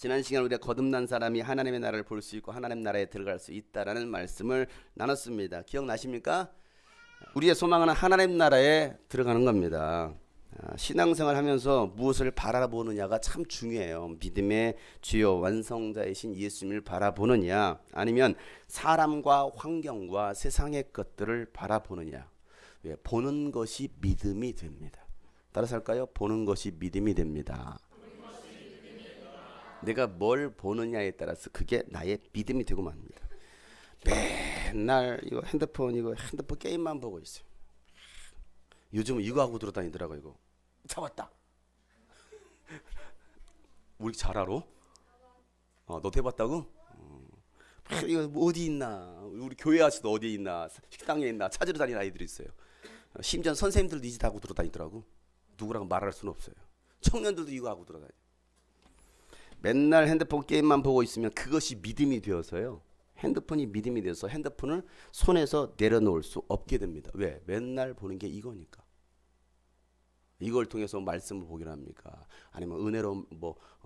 지난 시간 우리가 거듭난 사람이 하나님의 나라를 볼 수 있고 하나님 나라에 들어갈 수 있다라는 말씀을 나눴습니다. 기억나십니까? 우리의 소망은 하나님 나라에 들어가는 겁니다. 신앙생활 하면서 무엇을 바라보느냐가 참 중요해요. 믿음의 주요 완성자이신 예수님을 바라보느냐, 아니면 사람과 환경과 세상의 것들을 바라보느냐. 왜? 보는 것이 믿음이 됩니다. 따라서 할까요? 보는 것이 믿음이 됩니다. 내가 뭘 보느냐에 따라서 그게 나의 믿음이 되고 맙니다. 맨날 이거 핸드폰 게임만 보고 있어요. 요즘은 이거 하고 돌아다니더라고. 이거 잡았다. 우리 잘 알아? 너도 해봤다고? 이거 어디 있나? 우리 교회 아저씨도 어디 있나? 식당에 있나? 찾으러 다니는 아이들이 있어요. 심지어 선생님들도 이 짓 하고 돌아다니더라고. 누구랑 말할 수는 없어요. 청년들도 이거 하고 돌아다녀. 맨날 핸드폰 게임만 보고 있으면 그것이 믿음이 되어서요. 핸드폰이 믿음이 돼서 핸드폰을 손에서 내려놓을 수 없게 됩니다. 왜? 맨날 보는 게 이거니까. 이걸 통해서 말씀을 보긴 합니까? 아니면 은혜로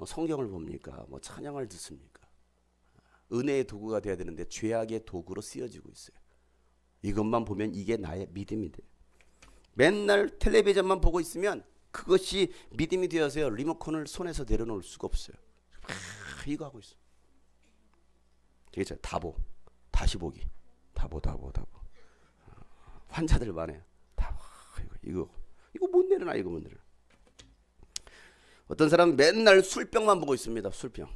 성경을 봅니까? 찬양을 듣습니까? 은혜의 도구가 돼야 되는데 죄악의 도구로 쓰여지고 있어요. 이것만 보면 이게 나의 믿음이 돼요. 맨날 텔레비전만 보고 있으면 그것이 믿음이 되어서요. 리모컨을 손에서 내려놓을 수가 없어요. 이거 하고 있어. 그렇죠? 다보, 다시 보기, 다보. 환자들 많아요. 다보, 이거 못 내려놔, 이거 못 내려. 어떤 사람은 맨날 술병만 보고 있습니다. 술병.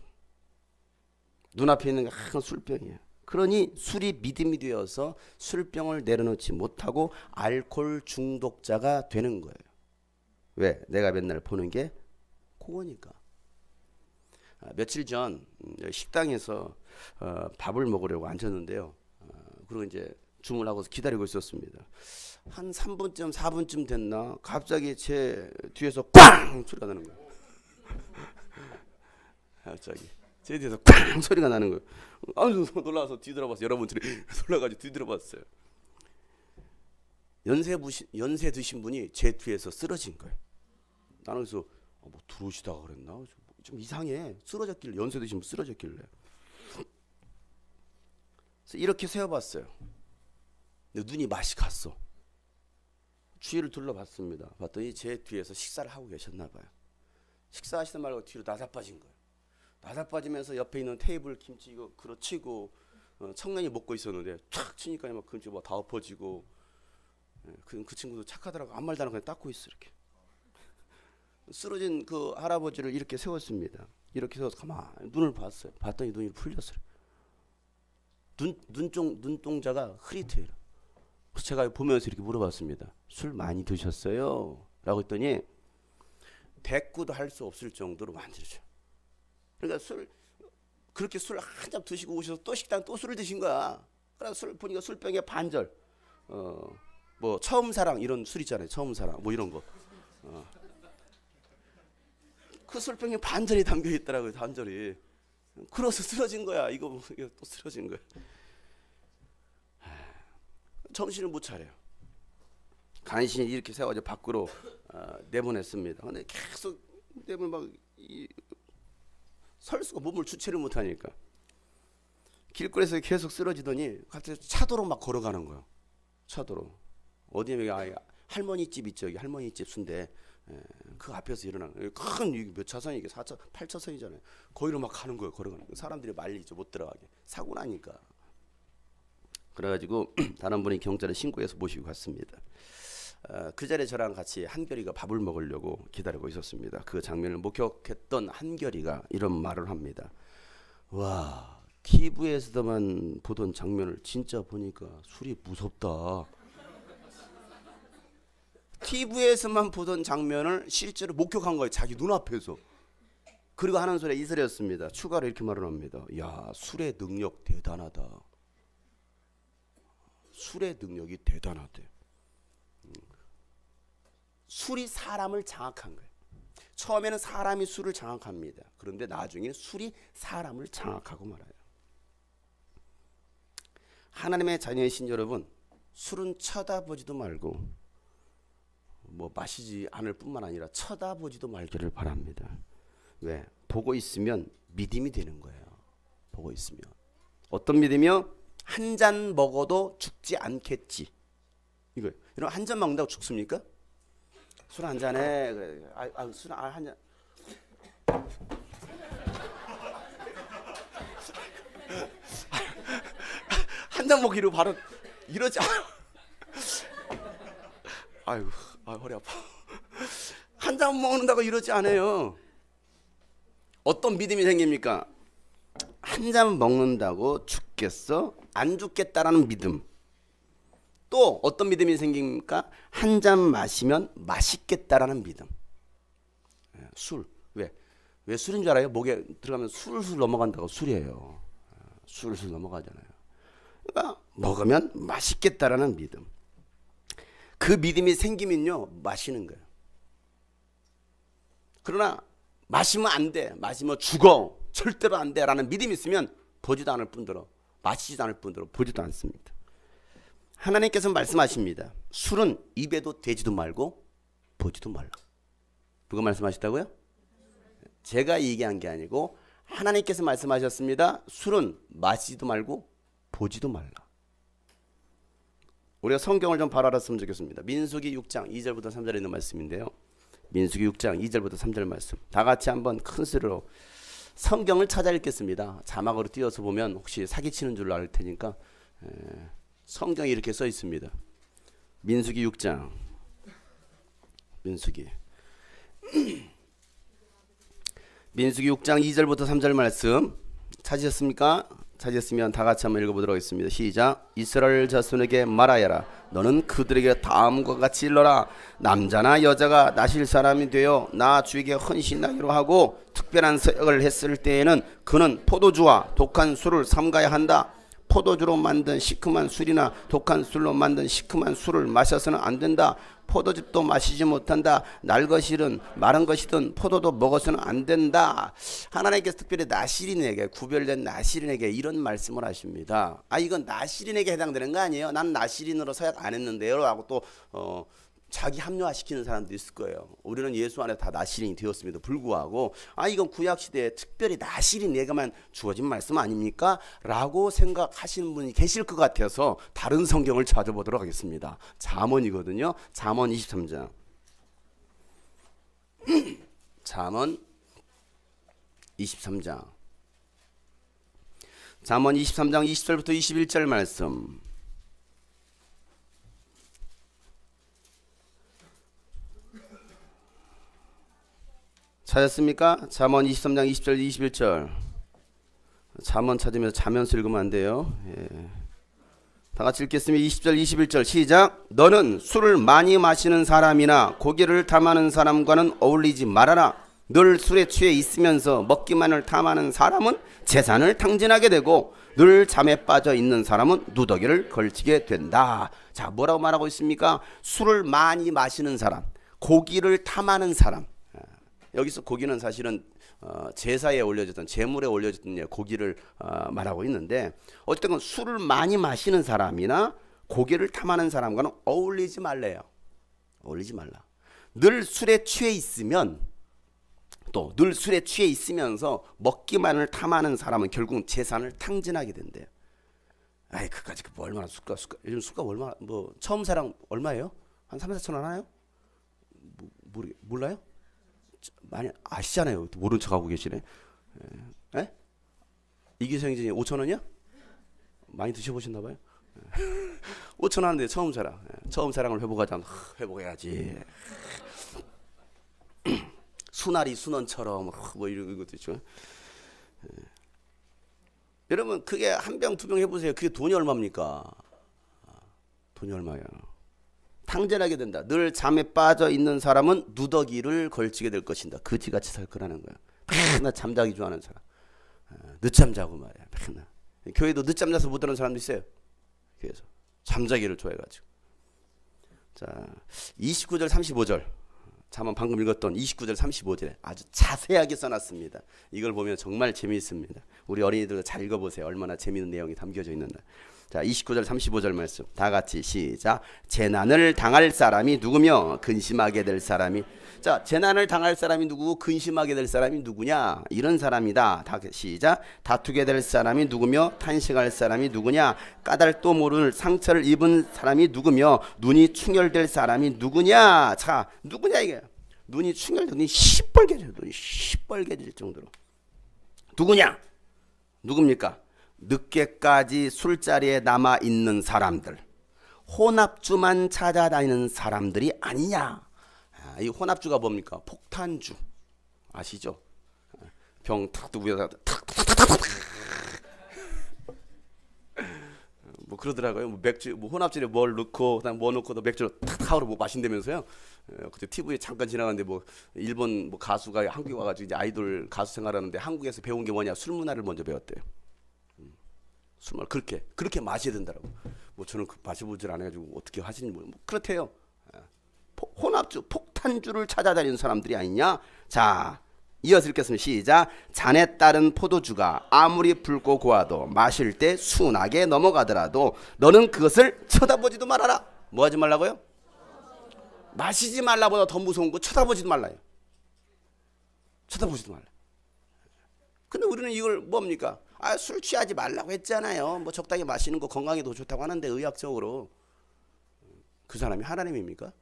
눈앞에 있는 게 항상 술병이에요. 그러니 술이 믿음이 되어서 술병을 내려놓지 못하고 알코올 중독자가 되는 거예요. 왜? 내가 맨날 보는 게 그거니까. 며칠 전 식당에서 밥을 먹으려고 앉았는데요. 그리고 이제 주문하고 기다리고 있었습니다. 한 3분쯤 4분쯤 됐나 갑자기 제 뒤에서 꽝 소리가 나는 거예요. 갑자기 제 뒤에서 꽝 소리가 나는 거예요. 아주 놀라서 뒤돌아봤어요. 여러분들이 놀라가지고 뒤돌아봤어요. 연세 드신 분이 제 뒤에서 쓰러진 거예요. 나는 그래서 들어오시다가 그랬나? 좀 이상해. 쓰러졌길래, 연세 드신 분 쓰러졌길래. 그래서 이렇게 세어봤어요. 근데 눈이 맛이 갔어. 주위를 둘러봤습니다. 봤더니 제 뒤에서 식사를 하고 계셨나 봐요. 식사하시다 말고 뒤로 나자빠진 거예요. 나자빠지면서 옆에 있는 테이블 김치 이거 그렇치고 청년이 먹고 있었는데 촥 치니까 막 김치 다 엎어지고. 그 친구도 착하더라고. 아무 말도 안 하고 그냥 닦고 있어 이렇게. 쓰러진 그 할아버지를 이렇게 세웠습니다. 이렇게 세워서 가만히 눈을 봤어요. 봤더니 눈이 풀렸어요. 눈동자가 흐릿해요. 그래서 제가 보면서 이렇게 물어봤습니다. 술 많이 드셨어요? 라고 했더니 대꾸도 할 수 없을 정도로 많이 드셨어요. 그러니까 그렇게 술 한 잔 드시고 오셔서 또 식당 또 술을 드신 거야. 그래서 술 보니까 술병에 반절. 처음 사랑 이런 술 있잖아요. 처음 사랑 이런 거. 그 술병에 반절이 담겨 있더라고요. 반절이. 그래서 쓰러진 거야. 이거 또 쓰러진 거야. 정신을 못 차려요. 간신히 이렇게 세워가지고 밖으로 내보냈습니다. 근데 계속 내보면 설 수가 몸을 주체를 못하니까 길거리에서 계속 쓰러지더니 갑자기 차도로 막 걸어가는 거예요. 차도로. 어디에 할머니 집 있죠. 여기 할머니 집 순대. 그 앞에서 일어나는 큰 몇 차선이 이게 4차 8차선이잖아요. 거기로 막 가는 거예요. 걸어가는 거. 사람들이 말리죠. 못 들어가게. 사고 나니까. 그래가지고 다른 분이 경찰에 신고해서 모시고 갔습니다. 그 자리에 저랑 같이 한결이가 밥을 먹으려고 기다리고 있었습니다. 그 장면을 목격했던 한결이가 이런 말을 합니다. 와, TV에서만 보던 장면을 진짜 보니까 술이 무섭다. TV에서만 보던 장면을 실제로 목격한 거예요. 자기 눈앞에서. 그리고 하는 소리가 이 소리였습니다. 추가로 이렇게 말을 합니다. 야, 술의 능력 대단하다. 술의 능력이 대단하대. 술이 사람을 장악한 거예요. 처음에는 사람이 술을 장악합니다. 그런데 나중에 술이 사람을 장악하고 말아요. 하나님의 자녀이신 여러분, 술은 쳐다보지도 말고 마시지 않을 뿐만 아니라 쳐다보지도 말기를 바랍니다. 왜? 보고 있으면 믿음이 되는 거예요. 보고 있으면. 어떤 믿음이요? 한 잔 먹어도 죽지 않겠지. 이거 이런 한 잔 먹는다고 죽습니까? 술 한 잔에 술 한 잔. 한 잔 먹기로 바로 이러지 않아. 아이고, 허리 아파. 한 잔 먹는다고 이러지 않아요. 어떤 믿음이 생깁니까? 한 잔 먹는다고 죽겠어? 안 죽겠다라는 믿음. 또 어떤 믿음이 생깁니까? 한 잔 마시면 맛있겠다라는 믿음. 술. 왜 술인 줄 알아요? 목에 들어가면 술술 넘어간다고 술이에요. 술술 넘어가잖아요. 그러니까 먹으면 맛있겠다라는 믿음. 그 믿음이 생기면요, 마시는 거예요. 그러나 마시면 안 돼. 마시면 죽어. 절대로 안 돼. 라는 믿음이 있으면 보지도 않을 뿐더러 마시지도 않을 뿐더러 보지도 않습니다. 하나님께서 말씀하십니다. 술은 입에도 대지도 말고 보지도 말라. 누가 말씀하셨다고요? 제가 얘기한 게 아니고 하나님께서 말씀하셨습니다. 술은 마시지도 말고 보지도 말라. 우리가 성경을 좀 바로 알았으면 좋겠습니다. 민수기 6장 2절부터 3절에 있는 말씀인데요. 민수기 6장 2절부터 3절 말씀. 다 같이 한번 큰 소리로 성경을 찾아 읽겠습니다. 자막으로 띄워서 보면 혹시 사기치는 줄 알 테니까 성경에 이렇게 써 있습니다. 민수기 6장. 민수기 6장 2절부터 3절 말씀 찾으셨습니까? 찾으셨으면 다 같이 한번 읽어보도록 하겠습니다. 시작. 이스라엘 자손에게 말하여라. 너는 그들에게 다음과 같이 일러라. 남자나 여자가 나실 사람이 되어 나 주에게 헌신하기로 하고 특별한 서약을 했을 때에는 그는 포도주와 독한 술을 삼가야 한다. 포도주로 만든 시큼한 술이나 독한 술로 만든 시큼한 술을 마셔서는 안 된다. 포도즙도 마시지 못한다. 날 것이든 마른 것이든 포도도 먹어서는 안 된다. 하나님께서 특별히 나시린에게, 구별된 나시린에게 이런 말씀을 하십니다. 이건 나시린에게 해당되는 거 아니에요? 난 나시린으로 서약 안 했는데요 하고 또 자기 합리화시키는 사람도 있을 거예요. 우리는 예수 안에 다 나시린이 되었음에도 불구하고 이건 구약시대에 특별히 나시린에게만 주어진 말씀 아닙니까? 라고 생각하시는 분이 계실 것 같아서 다른 성경을 찾아보도록 하겠습니다. 잠언이거든요. 잠언 23장. 잠언 23장. 잠언 23장 20절부터 21절 말씀. 찾았습니까? 잠언 23장 20절 21절. 잠언 찾으면서 자면서 읽으면 안 돼요. 다 같이 읽겠습니다. 20절 21절 시작. 너는 술을 많이 마시는 사람이나 고기를 탐하는 사람과는 어울리지 말아라. 늘 술에 취해 있으면서 먹기만을 탐하는 사람은 재산을 탕진하게 되고 늘 잠에 빠져 있는 사람은 누더기를 걸치게 된다. 자, 뭐라고 말하고 있습니까? 술을 많이 마시는 사람, 고기를 탐하는 사람. 여기서 고기는 사실은 제사에 올려졌던, 제물에 올려졌던 고기를 말하고 있는데, 어쨌든 술을 많이 마시는 사람이나 고기를 탐하는 사람과는 어울리지 말래요. 어울리지 말라. 늘 술에 취해 있으면, 또 늘 술에 취해 있으면서 먹기만을 탐하는 사람은 결국은 재산을 탕진하게 된대요. 그까지 뭐 얼마나 술값 요즘 술값 얼마, 뭐 처음 사랑 얼마예요? 한 3, 4천 원 하나요? 몰라요? 많이 아시잖아요. 모른 척하고 계시네. 이기성이 5천 원이야? 많이 드셔보셨나 봐요. 5천 원 하는데 처음 사랑. 처음 사랑을 회복하자면 회복해야지. 수나리 순원처럼 뭐 이런 것도 있죠. 여러분 그게 한 병 두 병 해보세요. 그게 돈이 얼마입니까? 돈이 얼마야? 탕진하게 된다. 늘 잠에 빠져 있는 사람은 누더기를 걸치게 될 것이다. 거지같이 살 거라는 거야. 맨날 잠자기 좋아하는 사람. 늦잠 자고 말이야. 맨날. 교회도 늦잠 자서 못 오는 사람도 있어요. 교회에서 잠자기를 좋아해가지고. 자, 29절 35절. 잠깐 방금 읽었던 29절 35절에 아주 자세하게 써놨습니다. 이걸 보면 정말 재미있습니다. 우리 어린이들 잘 읽어보세요. 얼마나 재미있는 내용이 담겨져 있는가. 자, 29절 35절 말씀 다 같이 시작. 재난을 당할 사람이 누구며 근심하게 될 사람이. 자, 재난을 당할 사람이 누구고 근심하게 될 사람이 누구냐? 이런 사람이다. 다 시작. 다투게 될 사람이 누구며 탄식할 사람이 누구냐? 까닭도 모를 상처를 입은 사람이 누구며 눈이 충혈될 사람이 누구냐? 자, 누구냐 이게? 눈이 충혈돼, 눈이 시뻘개져, 눈이 시뻘개질 정도로. 누구냐? 누굽니까? 늦게까지 술자리에 남아 있는 사람들, 혼합주만 찾아다니는 사람들이 아니냐. 이 혼합주가 뭡니까? 폭탄주 아시죠? 병 탁 두고 위에다 탁탁탁탁탁 뭐 그러더라고요. 뭐 맥주, 뭐 혼합주에 뭘 넣고 그다음 뭐 넣고 맥주를 탁탁하고 뭐 마신다면서요. 그때 TV에 잠깐 지나갔는데 뭐 일본 뭐 가수가 한국에 와가지고 이제 아이돌 가수 생활하는데 한국에서 배운 게 뭐냐? 술 문화를 먼저 배웠대요. 술을 그렇게 마셔야 된다라고. 뭐 저는 그 마셔보질 않아가지고 어떻게 하시는지 뭐 그렇대요. 혼합주, 폭탄주를 찾아다니는 사람들이 아니냐. 자, 이어서 읽겠습니다. 시작. 잔에 따른 포도주가 아무리 붉고 고와도 마실 때 순하게 넘어가더라도 너는 그것을 쳐다보지도 말아라. 뭐 하지 말라고요? 마시지 말라보다 더 무서운 거 쳐다보지도 말라요. 쳐다보지도 말라. 근데 우리는 이걸 뭡니까? 아, 술 취하지 말라고 했잖아요. 뭐 적당히 마시는 거 건강에 더 좋다고 하는데 의학적으로 그 사람이 하나님입니까?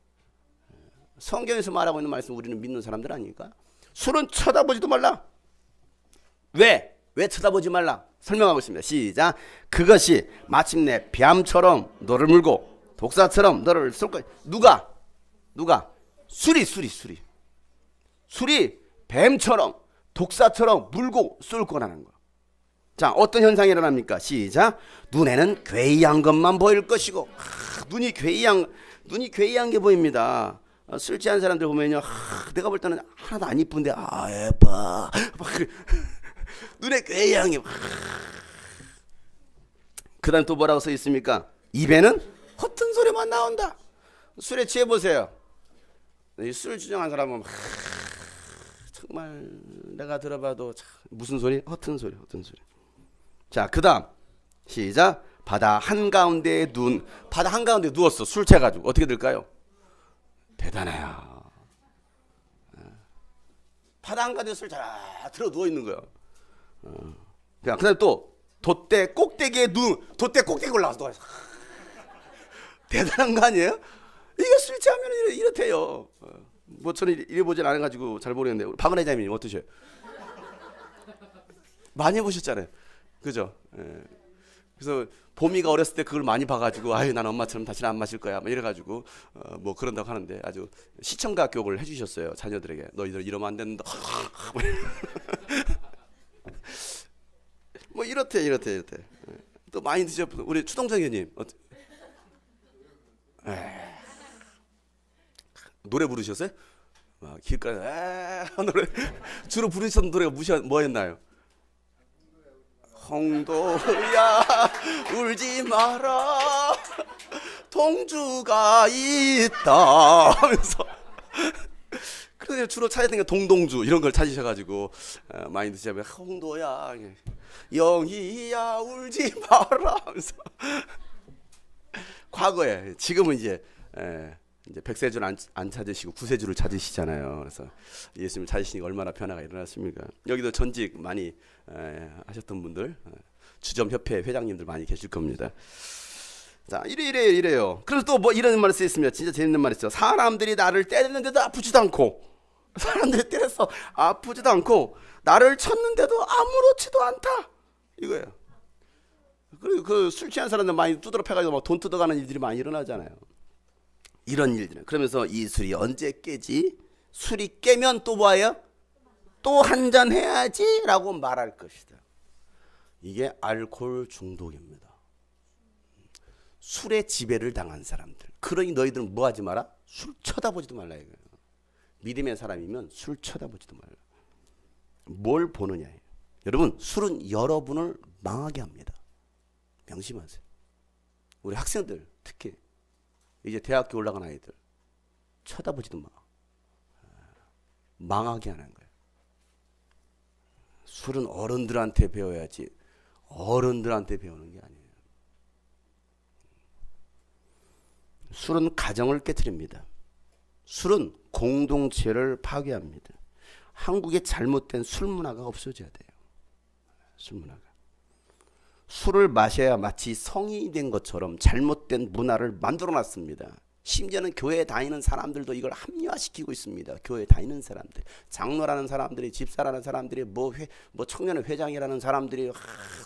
성경에서 말하고 있는 말씀 우리는 믿는 사람들 아닙니까? 술은 쳐다보지도 말라. 왜? 왜 쳐다보지 말라? 설명하고 있습니다. 시작. 그것이 마침내 뱀처럼 너를 물고 독사처럼 너를 쏠 거야. 누가? 술이 뱀처럼 독사처럼 물고 쏠 거라는 거. 자, 어떤 현상이 일어납니까? 시작. 눈에는 괴이한 것만 보일 것이고. 눈이 괴이한 게 보입니다. 술 취한 사람들 보면요, 내가 볼 때는 하나도 안 이쁜데 예뻐. 눈에 괴이한 게. 그 다음 또 뭐라고 써 있습니까? 입에는 허튼 소리만 나온다. 술에 취해 보세요. 술 주정한 사람은 정말 내가 들어봐도 무슨 소리? 허튼 소리. 자, 그 다음 시작. 바다 한가운데에 누웠어. 술 취해가지고 어떻게 될까요? 대단해요. 바다 한가운데 술 잘 들어 누워 있는 거야. 그 다음 또 돛대 꼭대기에 올라가서 대단한 거 아니에요? 이게 술 취하면 이렇대요. 뭐 저는 이래 보진 않아가지고 잘 모르겠는데 박은 회장님 어떠세요? 많이 해보셨잖아요. 그죠? 예. 그래서 보미가 어렸을 때 그걸 많이 봐가지고 아유 난 엄마처럼 다시는 안 마실 거야 막 이래가지고 뭐 그런다고 하는데 아주 시청자 교육을 해주셨어요. 자녀들에게. 너희들 이러면 안 된다. 뭐 이렇대. 또 많이 드셔. 우리 추동정 의원님 노래 부르셨어요? 길가에 노래 주로 부르셨던 노래가 뭐였나요? 홍도야 울지 마라 동주가 있다 하면서 그래서 주로 찾았던 게 동동주 이런 걸 찾으셔가지고 많이 드시면 홍도야 영희야 울지 마라 하면서 과거에 지금은 이제 백세주를 안 찾으시고 구세주를 찾으시잖아요. 그래서 예수님을 찾으시니까 얼마나 변화가 일어났습니까? 여기도 전직 많이 하셨던 분들 주점협회 회장님들 많이 계실 겁니다. 자, 이래요. 그래서 또 뭐 이런 말을 쓰였습니다. 진짜 재밌는 말이 있어요. 사람들이 나를 때렸는데도 아프지도 않고 사람들이 때려서 아프지도 않고 나를 쳤는데도 아무렇지도 않다. 이거예요. 그리고 그 술 취한 사람들 많이 두드러 패가지고 막 돈 뜯어가는 일들이 많이 일어나잖아요. 이런 일들은. 그러면서 이 술이 언제 깨지? 술이 깨면 또 뭐예요? 또 한 잔 해야지 라고 말할 것이다. 이게 알코올 중독입니다. 술에 지배를 당한 사람들. 그러니 너희들은 뭐 하지 마라? 술 쳐다보지도 말라 이거예요. 믿음의 사람이면 술 쳐다보지도 말라. 뭘 보느냐예요. 여러분, 술은 여러분을 망하게 합니다. 명심하세요. 우리 학생들 특히 이제 대학교 올라간 아이들 쳐다보지도 마. 망하게 하는 거예요. 술은 어른들한테 배워야지 어른들한테 배우는 게 아니에요. 술은 가정을 깨트립니다. 술은 공동체를 파괴합니다. 한국의 잘못된 술 문화가 없어져야 돼요. 술 문화가. 술을 마셔야 마치 성인이 된 것처럼 잘못된 문화를 만들어 놨습니다. 심지어는 교회에 다니는 사람들도 이걸 합리화시키고 있습니다. 교회에 다니는 사람들, 장로라는 사람들이, 집사라는 사람들이, 뭐 청년의 회장이라는 사람들이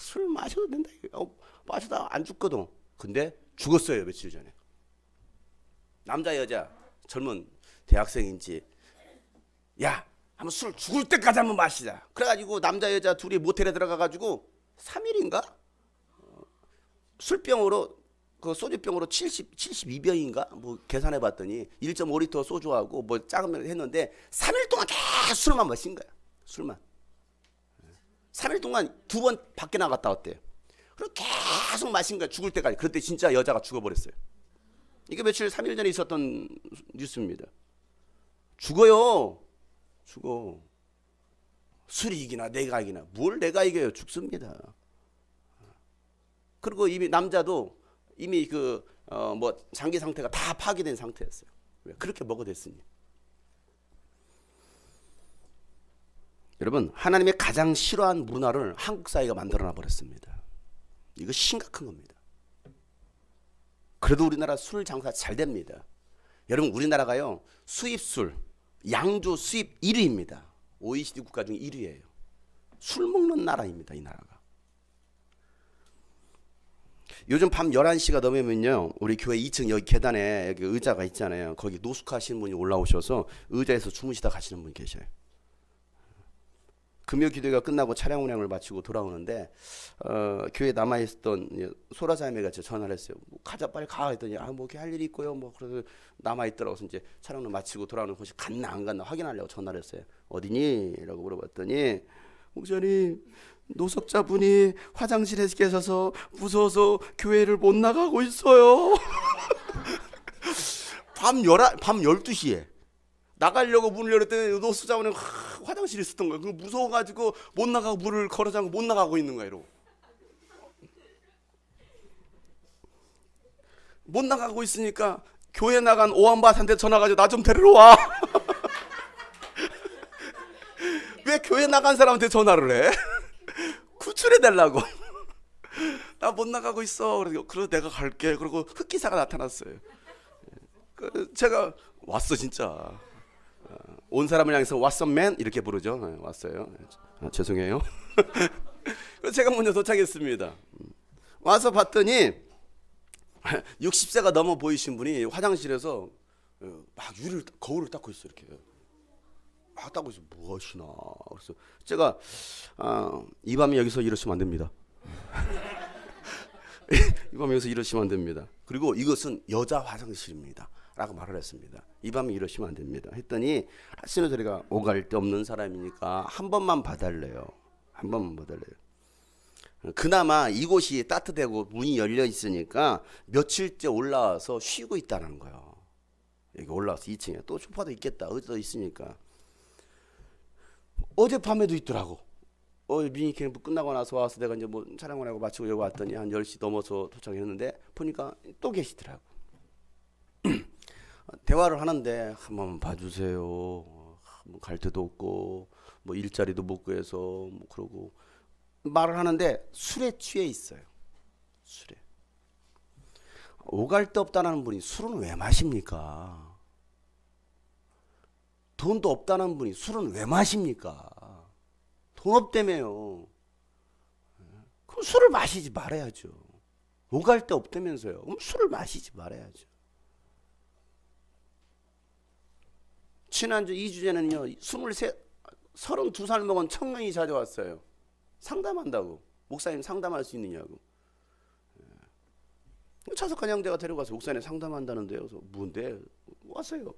술 마셔도 된다. 마셔도 안 죽거든. 근데 죽었어요, 며칠 전에. 남자 여자 젊은 대학생인지, 야 한번 술 죽을 때까지 한번 마시자. 그래가지고 남자 여자 둘이 모텔에 들어가가지고 3일인가 술병으로, 그 소주병으로 72병인가 뭐 계산해봤더니 1.5리터 소주하고 뭐 작으면 했는데 3일 동안 계속 술만 마신 거야. 술만. 3일 동안 2번 밖에 나갔다 왔대요. 그리고 계속 마신 거야, 죽을 때까지. 그때 진짜 여자가 죽어버렸어요. 이게 며칠 3일 전에 있었던 뉴스입니다. 죽어요. 죽어. 술이 이기나 내가 이기나. 뭘 내가 이겨요. 죽습니다. 그리고 이미 남자도 이미 뭐 장기 상태가 다 파괴된 상태였어요. 왜? 그렇게 먹어댔으니. 여러분, 하나님의 가장 싫어하는 문화를 한국 사회가 만들어놔 버렸습니다. 이거 심각한 겁니다. 그래도 우리나라 술 장사 잘 됩니다. 여러분, 우리나라가요 수입술, 양주 수입 1위입니다. OECD 국가 중 1위예요. 술 먹는 나라입니다, 이 나라가. 요즘 밤 11시가 넘으면요, 우리 교회 2층 여기 계단에 여기 의자가 있잖아요. 거기 노숙하시는 분이 올라오셔서 의자에서 주무시다 가시는 분이 계셔요. 금요 기도회가 끝나고 차량 운행을 마치고 돌아오는데 교회에 남아있었던 소라자매가 전화를 했어요. 뭐 가자, 빨리 가 했더니 뭐 이렇게 할 일이 있고요. 뭐 그래서 남아있더라고. 그래서 이제 촬영을 마치고 돌아오는 곳이 갔나 안 갔나 확인하려고 전화를 했어요. 어디니? 라고 물어봤더니, 목사님, 노숙자분이 화장실에 계셔서 무서워서 교회를 못 나가고 있어요. 밤 12시에 나가려고 문을 열었더니 노숙자분이 화장실에 있었던 거예요. 무서워가지고 못 나가고 문을 걸어잠고 못 나가고 있는 거예요. 이러고. 못 나가고 있으니까 교회 나간 오한밭한테 전화가지고 나 좀 데리러 와. 왜 교회 나간 사람한테 전화를 해? 구출해 달라고. 나 못 나가고 있어. 그래서 내가 갈게. 그리고 흑기사가 나타났어요. 제가 왔어 진짜. 온 사람을 향해서 왔어 맨 이렇게 부르죠. 왔어요. 죄송해요. 그래서 제가 먼저 도착했습니다. 와서 봤더니 60세가 넘어 보이신 분이 화장실에서 막 거울을 닦고 있어. 이렇게 막 닦고 있어. 무엇이나. 그래서 제가 이 밤에 여기서 이러시면 안 됩니다. 이 밤에 여기서 이러시면 안 됩니다. 그리고 이것은 여자 화장실입니다 라고 말을 했습니다. 이 밤에 이러시면 안 됩니다 했더니, 하시는 소리가 오갈 데 없는 사람이니까 한 번만 봐달래요. 한 번만 봐달래요. 그나마 이곳이 따뜻하고 문이 열려 있으니까 며칠째 올라와서 쉬고 있다는 거예요. 여기 올라와서 2층에 또 소파도 있겠다. 어디서 있으니까. 어젯밤에도 있더라고. 미니 캠프 끝나고 나서 와서 내가 이제 뭐 촬영을 하고 마치고 여기 왔더니 한 10시 넘어서 도착했는데 보니까 또 계시더라고. 대화를 하는데 한번 봐주세요. 뭐 갈 데도 없고 뭐 일자리도 못 구해서 뭐 그러고 말을 하는데 술에 취해 있어요. 술에. 오갈 데 없다는 분이 술은 왜 마십니까? 돈도 없다는 분이 술은 왜 마십니까? 돈 없다며요. 그럼 술을 마시지 말아야죠. 오갈 데 없다면서요. 그럼 술을 마시지 말아야죠. 지난주 2주 전에는요, 32살 먹은 청년이 찾아왔어요. 상담한다고. 목사님 상담할 수 있느냐고. 차석한 형제가 데려가서 목사님 상담한다는데요. 그래서 뭔데? 왔어요.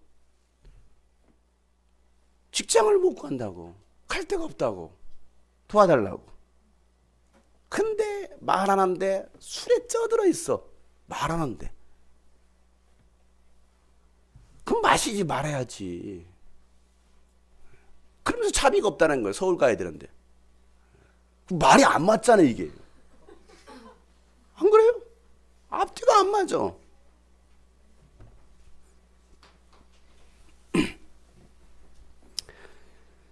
직장을 못 간다고. 갈 데가 없다고. 도와달라고. 근데 말 안 하는데 술에 쪄들어 있어. 말 안 하는데. 그럼 마시지 말아야지. 그러면서 차비가 없다는 거예요. 서울 가야 되는데. 말이 안 맞잖아 이게. 안 그래요? 앞뒤가 안 맞아.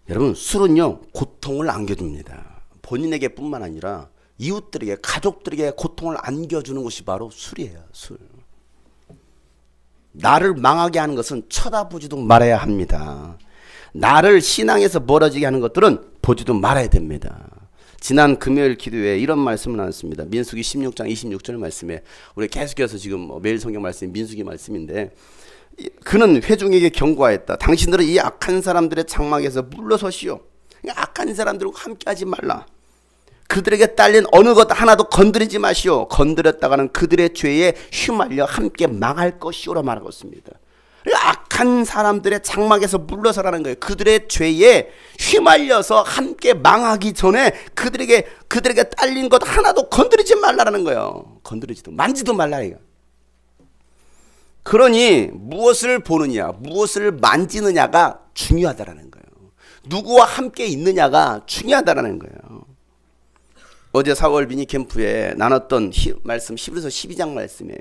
여러분, 술은요 고통을 안겨줍니다. 본인에게 뿐만 아니라 이웃들에게, 가족들에게 고통을 안겨주는 것이 바로 술이에요. 술. 나를 망하게 하는 것은 쳐다보지도 말아야 합니다. 나를 신앙에서 멀어지게 하는 것들은 보지도 말아야 됩니다. 지난 금요일 기도회에 이런 말씀을 나눴습니다. 민수기 16장 26절 말씀에, 우리 계속해서 지금 매일 성경 말씀이 민수기 말씀인데, 그는 회중에게 경고하였다. 당신들은 이 악한 사람들의 장막에서 물러서시오. 악한 사람들과 함께하지 말라. 그들에게 딸린 어느 것 하나도 건드리지 마시오. 건드렸다가는 그들의 죄에 휘말려 함께 망할 것이오라 말하고 있습니다. 악한 사람들의 장막에서 물러서라는 거예요. 그들의 죄에 휘말려서 함께 망하기 전에 그들에게 딸린 것 하나도 건드리지 말라라는 거예요. 건드리지도 만지도 말라 이거. 그러니 무엇을 보느냐, 무엇을 만지느냐가 중요하다라는 거예요. 누구와 함께 있느냐가 중요하다라는 거예요. 어제 4월 미니 캠프에 나눴던 말씀 히브리서 12장 말씀이에요.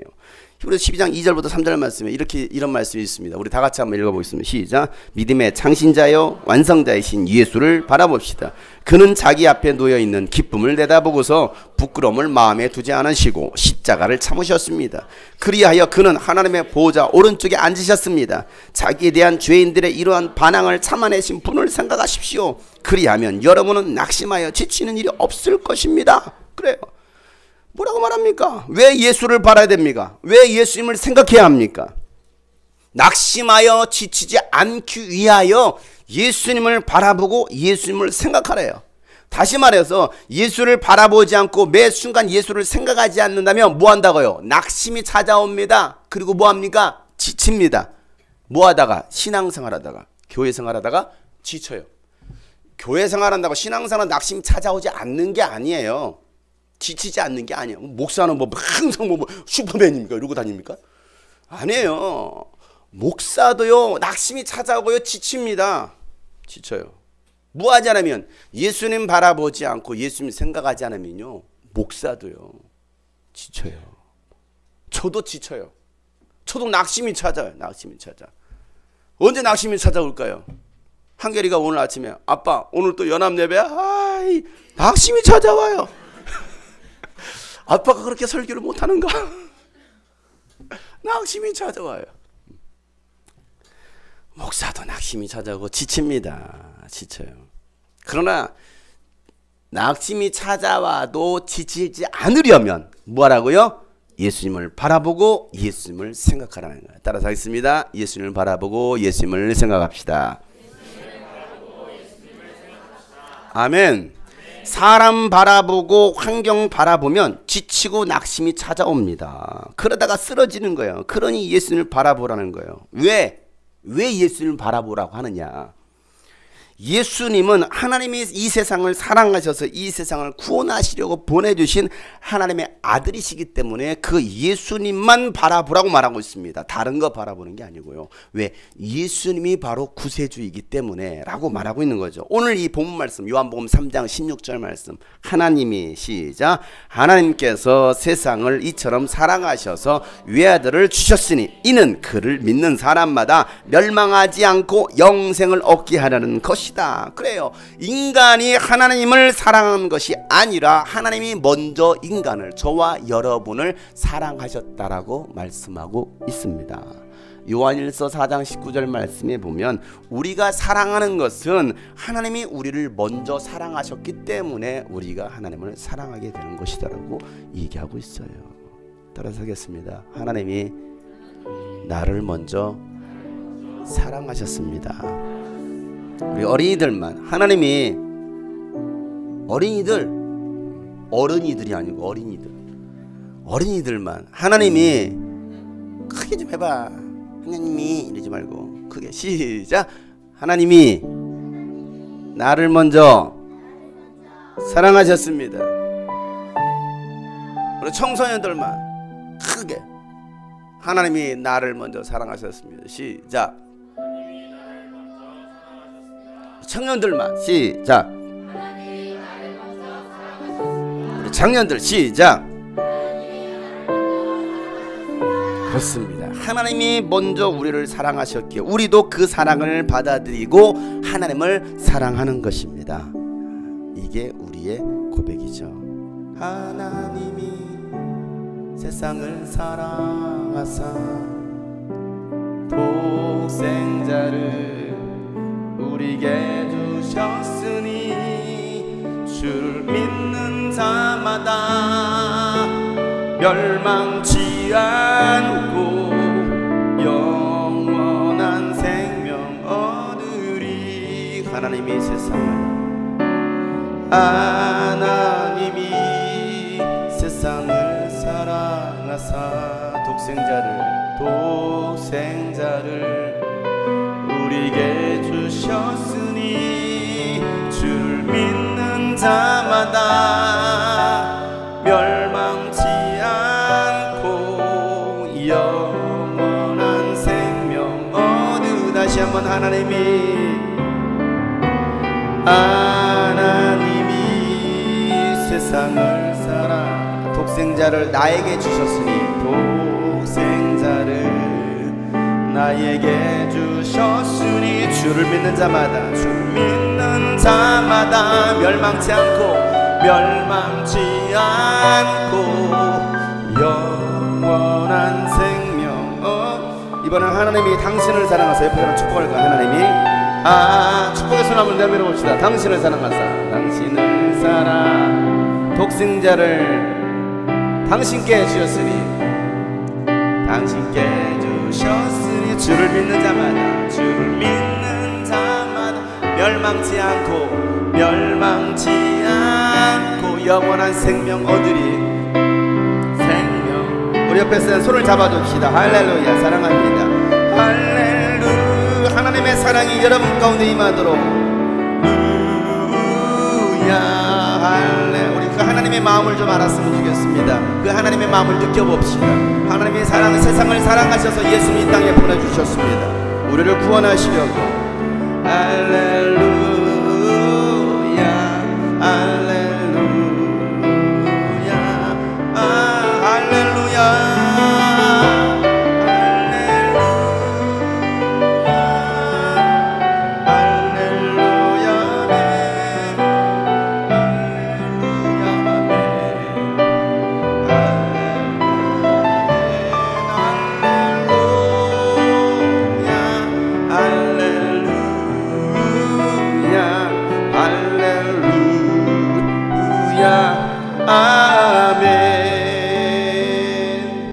히브리서 12장 2절부터 3절 말씀에 이런 말씀이 있습니다. 우리 다 같이 한번 읽어보겠습니다. 시작. 믿음의 창신자요 완성자이신 예수를 바라봅시다. 그는 자기 앞에 놓여있는 기쁨을 내다보고서 부끄러움을 마음에 두지 않으시고 십자가를 참으셨습니다. 그리하여 그는 하나님의 보좌 오른쪽에 앉으셨습니다. 자기에 대한 죄인들의 이러한 반항을 참아내신 분을 생각하십시오. 그리하면 여러분은 낙심하여 지치는 일이 없을 것입니다. 그래요. 뭐라고 말합니까? 왜 예수를 바라야 됩니까? 왜 예수님을 생각해야 합니까? 낙심하여 지치지 않기 위하여 예수님을 바라보고 예수님을 생각하래요. 다시 말해서 예수를 바라보지 않고 매 순간 예수를 생각하지 않는다면 뭐 한다고요? 낙심이 찾아옵니다. 그리고 뭐 합니까? 지칩니다. 뭐 하다가? 신앙생활하다가, 교회생활하다가 지쳐요. 교회생활한다고 신앙생활은 낙심이 찾아오지 않는 게 아니에요. 지치지 않는 게 아니에요. 목사는 뭐 항상 뭐 슈퍼맨입니까? 이러고 다닙니까? 아니에요. 목사도요 낙심이 찾아오고요 지칩니다. 지쳐요. 뭐 하지 않으면, 예수님 바라보지 않고 예수님 생각하지 않으면요 목사도요 지쳐요. 저도 지쳐요. 저도 낙심이 찾아요. 낙심이 찾아. 언제 낙심이 찾아올까요? 한결이가 오늘 아침에, 아빠 오늘 또 연합예배야? 아이, 낙심이 찾아와요. 아빠가 그렇게 설교를 못하는가? 낙심이 찾아와요. 목사도 낙심이 찾아오고 지칩니다. 지쳐요. 그러나 낙심이 찾아와도 지치지 않으려면 뭐하라고요? 예수님을 바라보고 예수님을 생각하라는 거예요. 따라서 하겠습니다. 예수님을 바라보고 예수님을 생각합시다. 아멘. 사람 바라보고 환경 바라보면 지치고 낙심이 찾아옵니다. 그러다가 쓰러지는 거예요. 그러니 예수님을 바라보라는 거예요. 왜 예수님을 바라보라고 하느냐? 예수님은 하나님이 이 세상을 사랑하셔서 이 세상을 구원하시려고 보내주신 하나님의 아들이시기 때문에 그 예수님만 바라보라고 말하고 있습니다. 다른 거 바라보는 게 아니고요. 왜? 예수님이 바로 구세주이기 때문에 라고 말하고 있는 거죠. 오늘 이 본문 말씀 요한복음 3장 16절 말씀, 하나님이, 시작, 하나님께서 세상을 이처럼 사랑하셔서 외아들을 주셨으니 이는 그를 믿는 사람마다 멸망하지 않고 영생을 얻게 하려는 것이다. 그래요. 인간이 하나님을 사랑한 것이 아니라 하나님이 먼저 인간을, 저와 여러분을 사랑하셨다라고 말씀하고 있습니다. 요한일서 4장 19절 말씀에 보면 우리가 사랑하는 것은 하나님이 우리를 먼저 사랑하셨기 때문에 우리가 하나님을 사랑하게 되는 것이다라고 얘기하고 있어요. 따라서 하겠습니다. 하나님이 나를 먼저 사랑하셨습니다. 우리 어린이들만, 하나님이 어른이들이 아니고 어린이들만 하나님이 크게 좀 해봐. 하나님이 이러지 말고 크게, 시작, 하나님이 나를 먼저 사랑하셨습니다. 우리 청소년들만 크게, 하나님이 나를 먼저 사랑하셨습니다. 시작. 청년들만 시작. 청년들 시작. 그렇습니다. 하나님이 먼저 우리를 사랑하셨기에 우리도 그 사랑을 받아들이고 하나님을 사랑하는 것입니다. 이게 우리의 고백이죠. 하나님이 세상을 사랑하사 독생자를 우리에게 주셨으니 주를 믿는 자마다 멸망치 않고 영원한 생명 얻으리. 하나님이 세상을 사랑하사 독생자를 우리에게 주셨으니 주를 믿는 자마다 멸망치 않고 영원한 생명 얻으. 다시 한번 하나님이 세상을 사랑 독생자를 나에게 주셨으니 독생자를 나에게 주셨으니 주를 믿는 자마다 멸망치 않고 영원한 생명. 이번엔 하나님이 당신을 사랑하사 옆에 사람 축복할까? 하나님이 축복의 손 한번 내밀어 봅시다. 당신을 사랑하사 당신을 사랑 독생자를 당신께 주셨으니 주를 믿는 자마다 멸망치 않고 영원한 생명 얻으리. 우리 옆에 있는 손을 잡아줍시다. 할렐루야. 사랑합니다. 할렐루야. 하나님의 사랑이 여러분 가운데 임하도록. 할렐루야. 우리 그 하나님의 마음을 좀 알았으면 좋겠습니다. 그 하나님의 마음을 느껴봅시다. 하나님의 사랑은 세상을 사랑하셔서 예수님 이 땅에 보내주셨습니다. 우리를 구원하시려고. 할렐루야.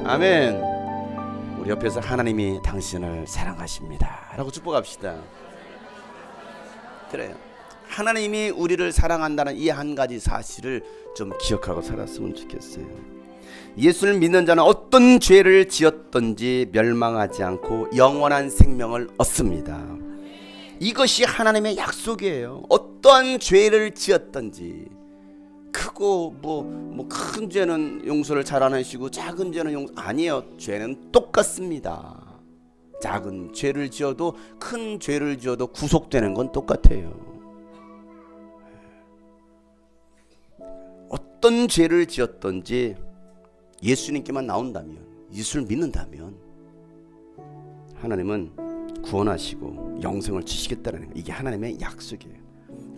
아멘. 우리 옆에서 하나님이 당신을 사랑하십니다 라고 축복합시다. 그래요. 하나님이 우리를 사랑한다는 이 한 가지 사실을 좀 기억하고 살았으면 좋겠어요. 예수를 믿는 자는 어떤 죄를 지었든지 멸망하지 않고 영원한 생명을 얻습니다. 이것이 하나님의 약속이에요. 어떠한 죄를 지었든지 크고 큰 죄는 용서를 잘 안 하시고 작은 죄는 아니에요. 죄는 똑같습니다. 작은 죄를 지어도 큰 죄를 지어도 구속되는 건 똑같아요. 어떤 죄를 지었든지 예수님께만 나온다면, 예수를 믿는다면 하나님은 구원하시고 영생을 주시겠다는 거예요. 이게 하나님의 약속이에요.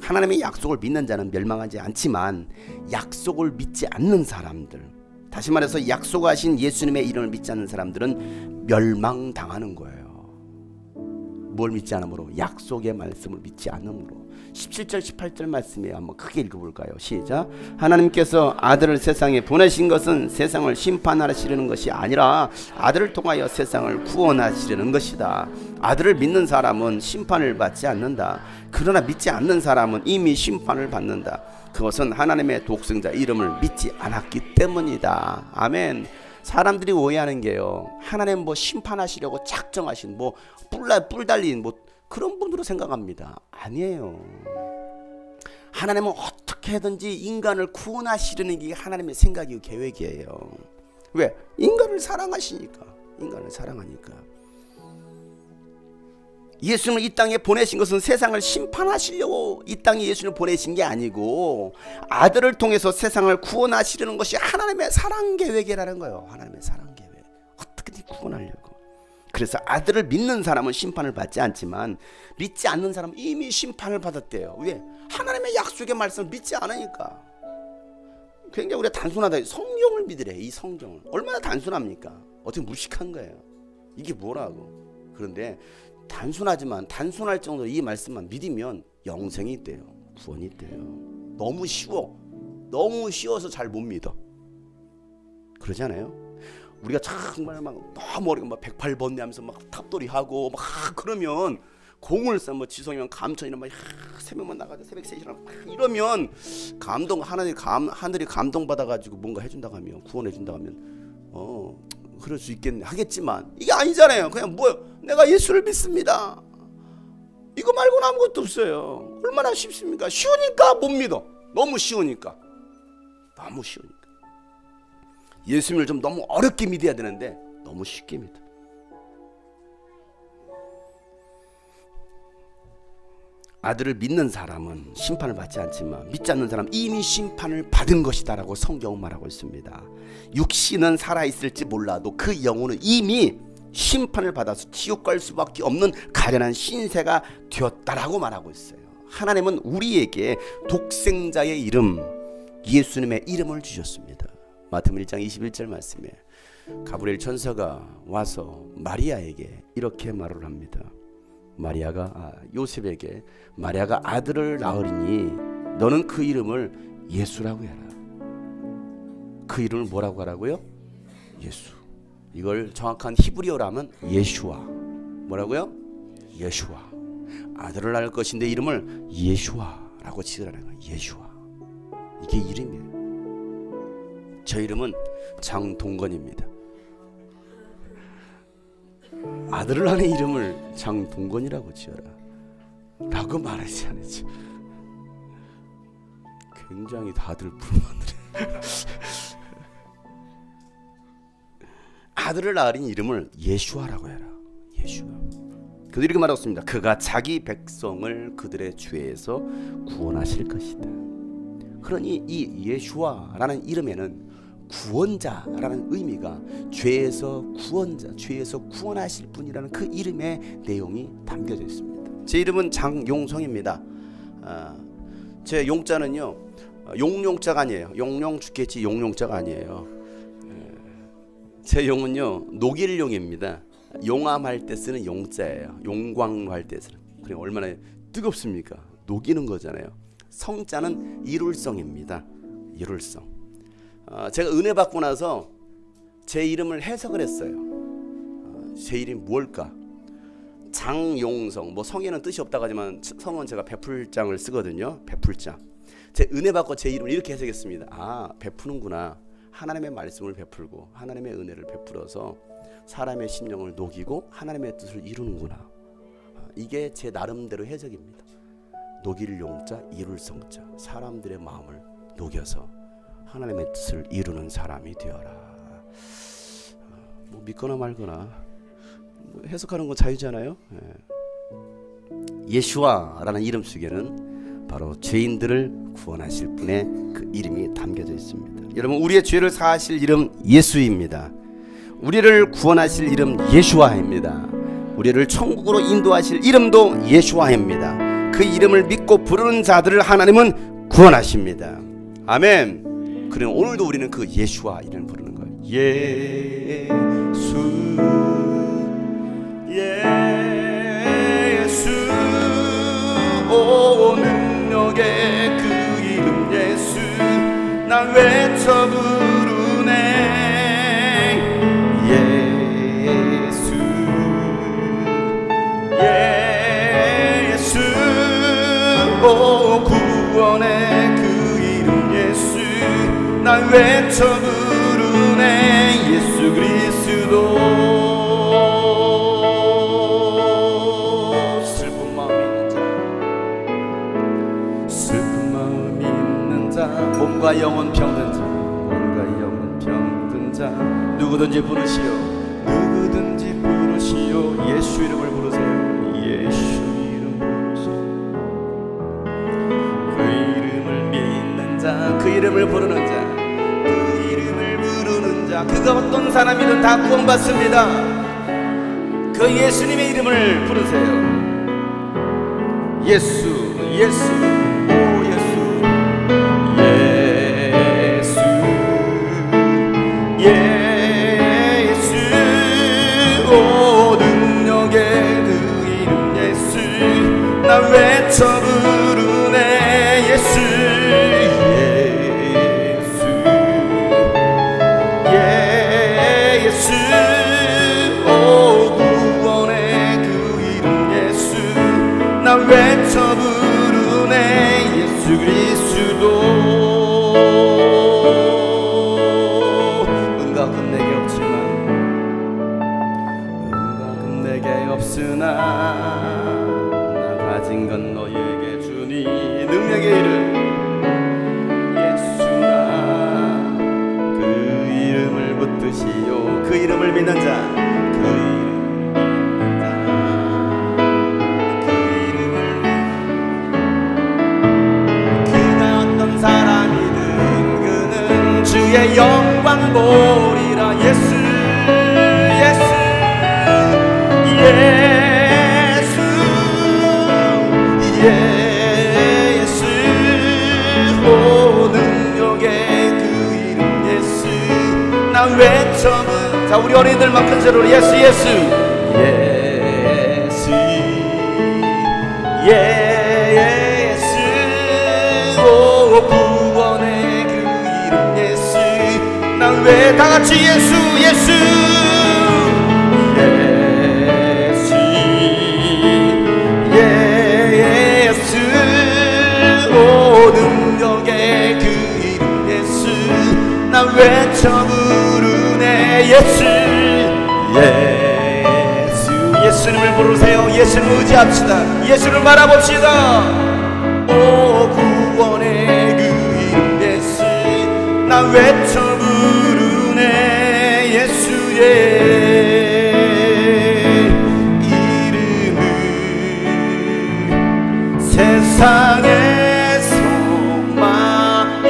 하나님의 약속을 믿는 자는 멸망하지 않지만 약속을 믿지 않는 사람들, 다시 말해서 약속하신 예수님의 이름을 믿지 않는 사람들은 멸망당하는 거예요. 뭘 믿지 않으므로? 약속의 말씀을 믿지 않으므로. 17절 18절 말씀이에요. 한번 크게 읽어볼까요? 시작. 하나님께서 아들을 세상에 보내신 것은 세상을 심판하시려는 것이 아니라 아들을 통하여 세상을 구원하시려는 것이다. 아들을 믿는 사람은 심판을 받지 않는다. 그러나 믿지 않는 사람은 이미 심판을 받는다. 그것은 하나님의 독생자 이름을 믿지 않았기 때문이다. 아멘. 사람들이 오해하는 게요, 하나님 심판하시려고 작정하신 뿔 달린 그런 분으로 생각합니다. 아니에요. 하나님은 어떻게든지 인간을 구원하시려는 게 하나님의 생각이고 계획이에요. 왜? 인간을 사랑하시니까. 인간을 사랑하니까. 예수님을 이 땅에 보내신 것은 세상을 심판하시려고 이 땅에 예수님을 보내신 게 아니고 아들을 통해서 세상을 구원하시려는 것이 하나님의 사랑 계획이라는 거예요. 하나님의 사랑 계획. 어떻게든 구원하려고. 그래서 아들을 믿는 사람은 심판을 받지 않지만 믿지 않는 사람은 이미 심판을 받았대요. 왜? 하나님의 약속의 말씀을 믿지 않으니까. 굉장히 우리가 단순하다. 성경을 믿으래. 이 성경을. 얼마나 단순합니까? 어떻게 무식한 거예요. 이게 뭐라고. 그런데 단순하지만 단순할 정도로 이 말씀만 믿으면 영생이 있대요. 구원이 있대요. 너무 쉬워. 너무 쉬워서 잘 못 믿어. 그러지 않아요? 우리가 정말 막 너무 어려워 막 108번뇌 하면서 막 탑돌이하고 막 그러면 공을 써 뭐 지성이면 감천이나 막 새벽만 나가자 새벽 3시나 막 이러면 감동 하늘이 감동받아 가지고 뭔가 해준다고 하면 구원해 준다고 하면 그럴 수 있겠네 하겠지만 이게 아니잖아요. 그냥 내가 예수를 믿습니다. 이거 말고는 아무것도 없어요. 얼마나 쉽습니까? 쉬우니까 못 믿어. 너무 쉬우니까. 예수님을 좀 너무 어렵게 믿어야 되는데 너무 쉽게 믿어. 아들을 믿는 사람은 심판을 받지 않지만 믿지 않는 사람은 이미 심판을 받은 것이다 라고 성경은 말하고 있습니다. 육신은 살아있을지 몰라도 그 영혼은 이미 심판을 받아서 지옥 갈 수밖에 없는 가련한 신세가 되었다라고 말하고 있어요. 하나님은 우리에게 독생자의 이름 예수님의 이름을 주셨습니다. 마태복음 1장 21절 말씀에 가브리엘 천사가 와서 마리아에게 이렇게 말을 합니다. 요셉에게 마리아가 아들을 낳으리니 너는 그 이름을 예수라고 해라. 그 이름을 뭐라고 하라고요? 예수. 이걸 정확한 히브리어로 하면 예슈아. 뭐라고요? 예슈아. 아들을 낳을 것인데 이름을 예슈아라고 지으라는 거예요. 예슈아. 이게 이름이에요. 저 이름은 장동건입니다. 아들을 낳는 이름을 장동건이라고 지어라 라고 말하지 않았죠. 굉장히 다들 불만을 아들을 낳으린 이름을 예슈아라고 해라. 예슈아. 그들이 이렇게 말했습니다. 그가 자기 백성을 그들의 죄에서 구원하실 것이다. 그러니 이 예슈아라는 이름에는 구원자라는 의미가 죄에서 구원자, 죄에서 구원하실 분이라는 그 이름의 내용이 담겨져 있습니다. 제 이름은 장용성입니다. 제 용자는요 용용자가 아니에요. 용용 죽겠지 용용자가 아니에요. 제 용은요 녹일용입니다. 용암할 때 쓰는 용자예요. 용광할 때 쓰는. 그래 얼마나 뜨겁습니까? 녹이는 거잖아요. 성자는 이룰성입니다. 이룰성. 제가 은혜 받고 나서 제 이름을 해석을 했어요. 제 이름이 뭘까? 장용성. 뭐 성에는 뜻이 없다고 하지만 성은 제가 베풀장을 쓰거든요. 베풀장. 제 은혜 받고 제 이름을 이렇게 해석했습니다. 베푸는구나. 하나님의 말씀을 베풀고 하나님의 은혜를 베풀어서 사람의 심령을 녹이고 하나님의 뜻을 이루는구나. 이게 제 나름대로 해석입니다. 녹일 용자, 이룰 성자. 사람들의 마음을 녹여서 하나님의 뜻을 이루는 사람이 되어라. 뭐 믿거나 말거나 해석하는 건 자유잖아요. 예수아라는 이름 속에는 바로 죄인들을 구원하실 분의 그 이름이 담겨져 있습니다. 여러분 우리의 죄를 사하실 이름 예수입니다. 우리를 구원하실 이름 예수아입니다. 우리를 천국으로 인도하실 이름도 예수아입니다. 그 이름을 믿고 부르는 자들을 하나님은 구원하십니다. 아멘. 그럼 오늘도 우리는 그 예수와 이름을 부르는 거예요. 예수 예수 오 능력의 그 이름 예수 난 외쳐 부르네 예수 예수 오 구원의 그 이름 예수 난 외쳐 부르네 예수 그리스도. 슬픈 마음 있는 자 슬픈 마음 있는 자 몸과 영혼 병든 자 몸과 영혼 병든 자 누구든지 부르시오 누구든지 부르시오 예수 이름을 부르세요. 예수 이름 부르시오. 그 이름을 믿는 자 그 이름을 부르는 자 그가 어떤 사람이든 다 구원받습니다. 그 예수님의 이름을 부르세요. 예수, 예수, 오 예수, 예수, 예수, 오 능력의 그 이름 예수. 나 외쳐 부르네 예수, 예수, 오 구원의 그 이름 예수. 나 외쳐 부르네 예수 그리스도. 은각은 내게 없지만, 은각은 내게 없으나 나 가진 건 너에게 주니. 능력의 이름 예수나 그 이름을 붙드시오. 그 이름을 믿는 자, 그 이름을 그가 어떤 사람이든 그는 주의 영광 보리라. 예수, 예수, 예수, 예수, 오 능력의 그 이름 예수. 나 외쳐는 자 우리 어린이들만 큰 소리로 예수, 예수, 예수, 예수, 오 구원의 그 이름 예수. 난 왜 다같이 예수, 예수, 예수, 예수, 오 능력의 그 이름 예수. 난 외쳐 부르네 예수, 예수. 예수님을 부르세요. 예수를 의지합시다. 예수를 바라봅시다. 오 구원의 그 이름 예수. 난 외쳐 부르네 예수의 이름을. 세상의 소망이요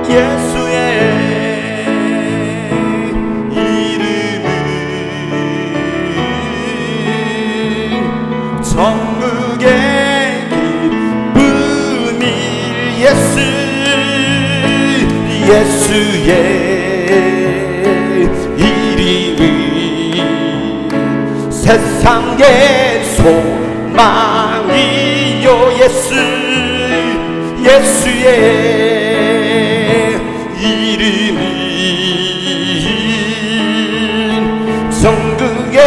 예수의 이름은 천국의 기쁨이 예수. 예수의 이름은 세상의 소망이요 예수. 예수의 이름은 천국의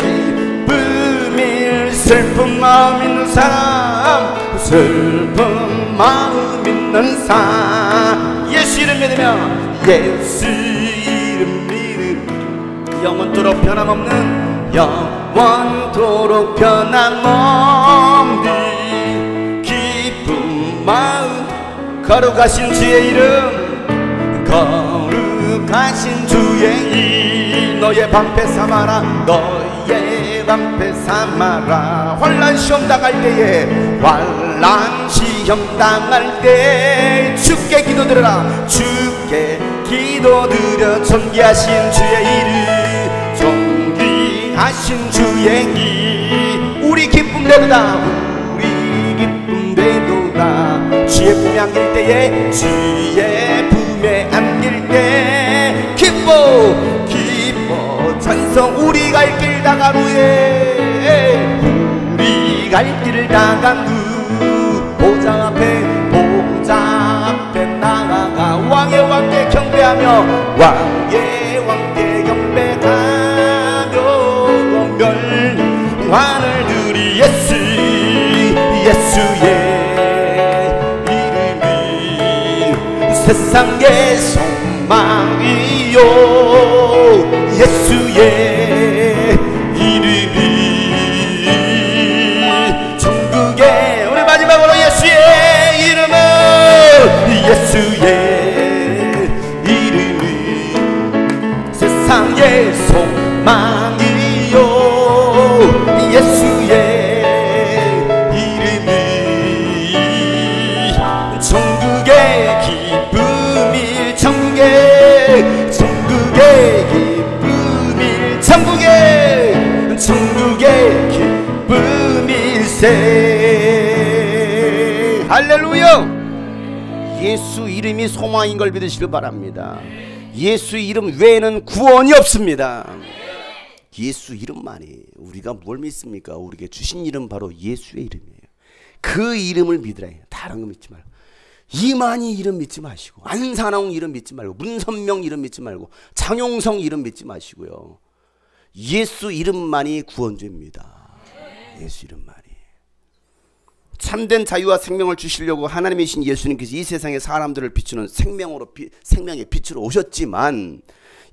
기쁨일. 슬픈 마음 있는 사람, 슬픈 마음 있는 사람 예수 이름 믿으면 예수 이름 믿음 영원토록 변함없는, 영원토록 변함없는 기쁜 마음. 거룩하신 주의 이름, 거룩하신 주의 이름. 너의 방패 삼아라, 너의 방패 삼아라. 환난 시험 당할 때에, 환난 시험 당할 때 주께 기도드려라. 주께 기도드려. 존귀하신 주의 이름, 존귀하신 주의 이름. 우리 기쁨 되도다, 우리 기쁨 되도다. 주의 품에 안길 때에, 주의 품에 안길 때 기뻐 기뻐 찬송. 우리 갈 길 다간 후에, 우리 갈 길을 다간 후 보좌 앞에 나아가 왕의 왕께 경배하며, 왕의 왕께 경배하며 멸관을 드리. 예수 예수의 이름이 세상의 소망이요. 예수의 이름이 천국의, 우리 마지막으로 예수의 이름은, 예수의 이름이 세상의 소망이요. 예수의 이름이 천국의 기쁨이, 천국의 기쁨. 예수 이름이 소망인 걸 믿으시길 바랍니다. 예수 이름 외에는 구원이 없습니다. 예수 이름만이. 우리가 뭘 믿습니까? 우리에게 주신 이름 바로 예수의 이름이에요. 그 이름을 믿으라. 다른 거 믿지 말고. 이만희 이름 믿지 마시고, 안산홍 이름 믿지 말고, 문선명 이름 믿지 말고, 장용성 이름 믿지 마시고요. 예수 이름만이 구원주입니다. 예수 이름만이. 참된 자유와 생명을 주시려고 하나님이신 예수님께서 이 세상에 사람들을 비추는 생명의 빛으로 오셨지만,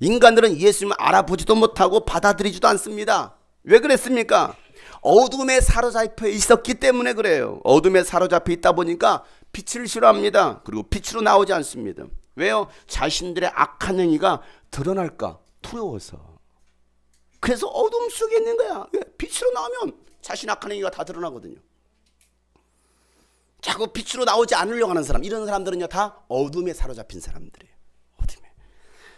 인간들은 예수님을 알아보지도 못하고 받아들이지도 않습니다. 왜 그랬습니까? 어둠에 사로잡혀 있었기 때문에 그래요. 어둠에 사로잡혀 있다 보니까 빛을 싫어합니다. 그리고 빛으로 나오지 않습니다. 왜요? 자신들의 악한 행위가 드러날까 두려워서. 그래서 어둠 속에 있는 거야. 왜? 빛으로 나오면 자신 악한 행위가 다 드러나거든요. 자꾸 빛으로 나오지 않으려고 하는 사람, 이런 사람들은요 다 어둠에 사로잡힌 사람들이에요. 어둠에.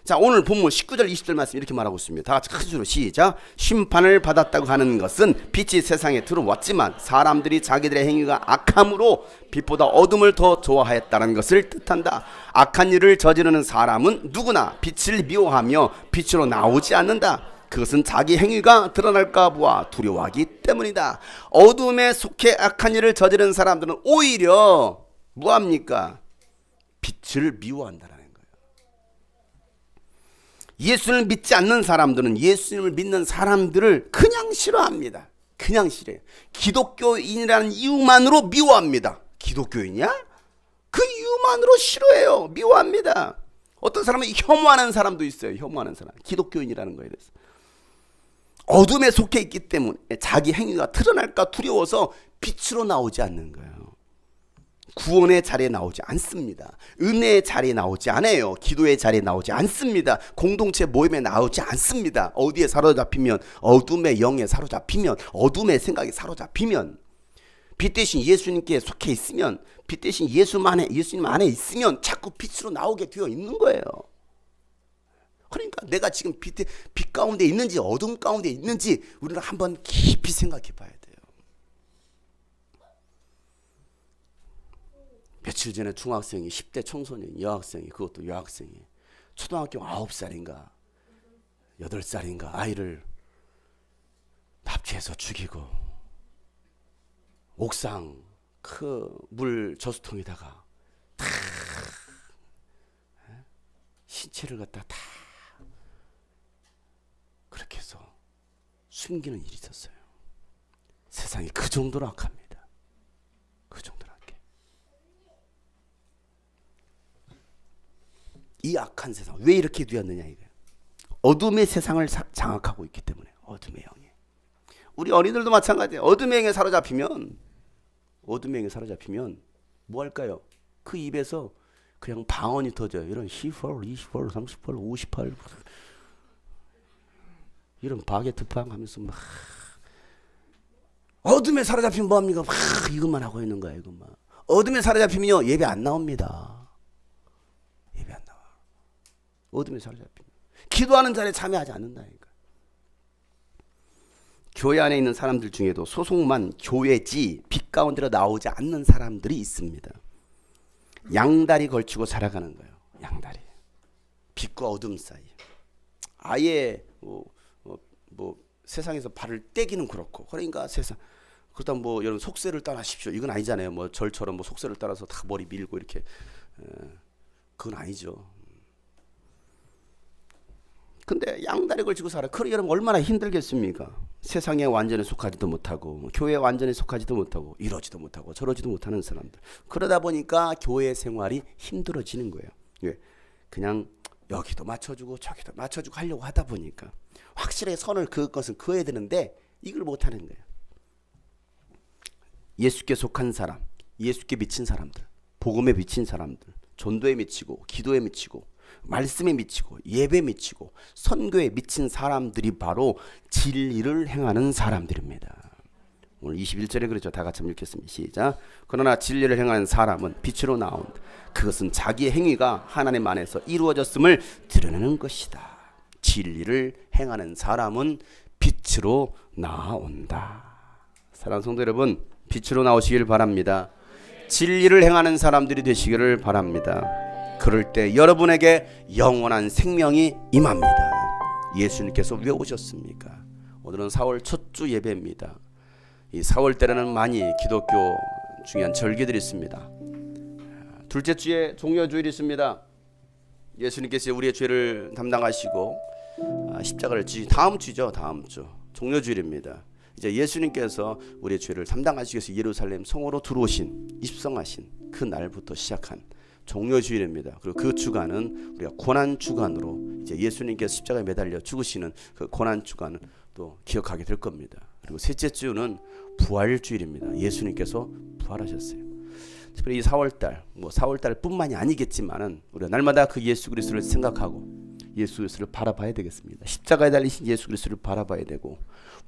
자, 오늘 본문 19절 20절 말씀 이렇게 말하고 있습니다. 다 같이 큰 소리로 시작. 심판을 받았다고 하는 것은 빛이 세상에 들어왔지만 사람들이 자기들의 행위가 악함으로 빛보다 어둠을 더 좋아하였다는 것을 뜻한다. 악한 일을 저지르는 사람은 누구나 빛을 미워하며 빛으로 나오지 않는다. 그것은 자기 행위가 드러날까 보아 두려워하기 때문이다. 어둠에 속해 악한 일을 저지르는 사람들은 오히려 뭐합니까? 빛을 미워한다는 거예요. 예수를 믿지 않는 사람들은 예수님을 믿는 사람들을 그냥 싫어합니다. 그냥 싫어해요. 기독교인이라는 이유만으로 미워합니다. 기독교인이야? 그 이유만으로 싫어해요. 미워합니다. 어떤 사람은 혐오하는 사람도 있어요. 혐오하는 사람. 기독교인이라는 거에 대해서. 어둠에 속해 있기 때문에 자기 행위가 드러날까 두려워서 빛으로 나오지 않는 거예요. 구원의 자리에 나오지 않습니다. 은혜의 자리에 나오지 않아요. 기도의 자리에 나오지 않습니다. 공동체 모임에 나오지 않습니다. 어디에 사로잡히면, 어둠의 영에 사로잡히면, 어둠의 생각에 사로잡히면, 빛 대신 예수님께 속해 있으면, 빛 대신 예수님 안에 있으면 자꾸 빛으로 나오게 되어 있는 거예요. 그러니까 내가 지금 빛 가운데 있는지 어둠 가운데 있는지 우리는 한번 깊이 생각해 봐야 돼요. 며칠 전에 중학생이 10대 청소년 여학생이, 그것도 여학생이 초등학교 9살인가 8살인가 아이를 납치해서 죽이고 옥상 그 물 저수통에다가 다 신체를 갖다 다 그렇게 해서 숨기는 일이 있었어요. 세상이 그 정도로 악합니다. 그 정도로 악해. 이 악한 세상 왜 이렇게 되었느냐 이거예요. 어둠의 세상을 장악하고 있기 때문에. 어둠의 영이. 우리 어린이들도 마찬가지예요. 어둠의 영에 사로잡히면 뭐 할까요? 그 입에서 그냥 방언이 터져요. 이런 10월, 20월, 30월, 58 이런 바게트팡 하면서 막 어둠에 사로잡히면 뭐합니까? 막 이것만 하고 있는 거야. 이것만. 어둠에 사로잡히면요 예배 안 나옵니다. 예배 안 나와. 어둠에 사로잡히면 기도하는 자리에 참여하지 않는다니까. 교회 안에 있는 사람들 중에도 소속만 교회지 빛 가운데로 나오지 않는 사람들이 있습니다. 양다리 걸치고 살아가는 거예요. 양다리. 빛과 어둠 사이. 아예 뭐 세상에서 발을 떼기는 그렇고, 그러니까 세상 그렇다면 뭐 여러분 속세를 따라하십시오 이건 아니잖아요. 뭐 절처럼 뭐 속세를 따라서 다 머리 밀고 이렇게 그건 아니죠. 근데 양다리 걸치고 살아. 그래 여러분 얼마나 힘들겠습니까? 세상에 완전히 속하지도 못하고 교회에 완전히 속하지도 못하고 이러지도 못하고 저러지도 못하는 사람들. 그러다 보니까 교회 생활이 힘들어지는 거예요. 왜? 그냥 여기도 맞춰주고 저기도 맞춰주고 하려고 하다 보니까 확실하게 선을 그을 것은 그어야 되는데 이걸 못하는 거예요. 예수께 속한 사람, 예수께 미친 사람들, 복음에 미친 사람들, 전도에 미치고 기도에 미치고 말씀에 미치고 예배에 미치고 선교에 미친 사람들이 바로 진리를 행하는 사람들입니다. 오늘 21절에 그렇죠. 다 같이 한번 읽겠습니다. 시작. 그러나 진리를 행하는 사람은 빛으로 나온다. 그것은 자기의 행위가 하나님 안에서 이루어졌음을 드러내는 것이다. 진리를 행하는 사람은 빛으로 나온다. 사랑하는 성도 여러분, 빛으로 나오시길 바랍니다. 진리를 행하는 사람들이 되시기를 바랍니다. 그럴 때 여러분에게 영원한 생명이 임합니다. 예수님께서 왜 오셨습니까? 오늘은 4월 첫 주 예배입니다. 이 4월 달에는 많이 기독교 중요한 절기들이 있습니다. 둘째 주에 종려주일이 있습니다. 예수님께서 우리의 죄를 담당하시고 십자가를 지신 다음 주죠. 다음 주 종려주일입니다. 이제 예수님께서 우리의 죄를 담당하시기 위해서 예루살렘 성으로 들어오신 입성하신 그 날부터 시작한 종려주일입니다. 그리고 그 주간은 우리가 고난 주간으로 이제 예수님께서 십자가에 매달려 죽으시는 그 고난 주간을 또 기억하게 될 겁니다. 그리고 셋째 주는 부활주일입니다. 예수님께서 부활하셨어요. 특별히 이 4월달, 4월달뿐만이 아니겠지만은 우리가 날마다 그 예수 그리스도를 생각하고 예수 그리스도를 바라봐야 되겠습니다. 십자가에 달리신 예수 그리스도를 바라봐야 되고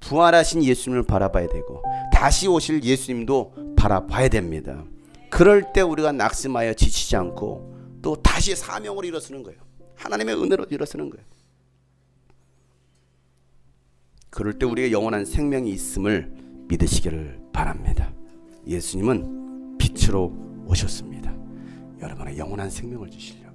부활하신 예수님을 바라봐야 되고 다시 오실 예수님도 바라봐야 됩니다. 그럴 때 우리가 낙심하여 지치지 않고 또 다시 사명으로 일어서는 거예요. 하나님의 은혜로 일어서는 거예요. 그럴 때 우리의 영원한 생명이 있음을 믿으시기를 바랍니다. 예수님은 빛으로 오셨습니다. 여러분의 영원한 생명을 주시려고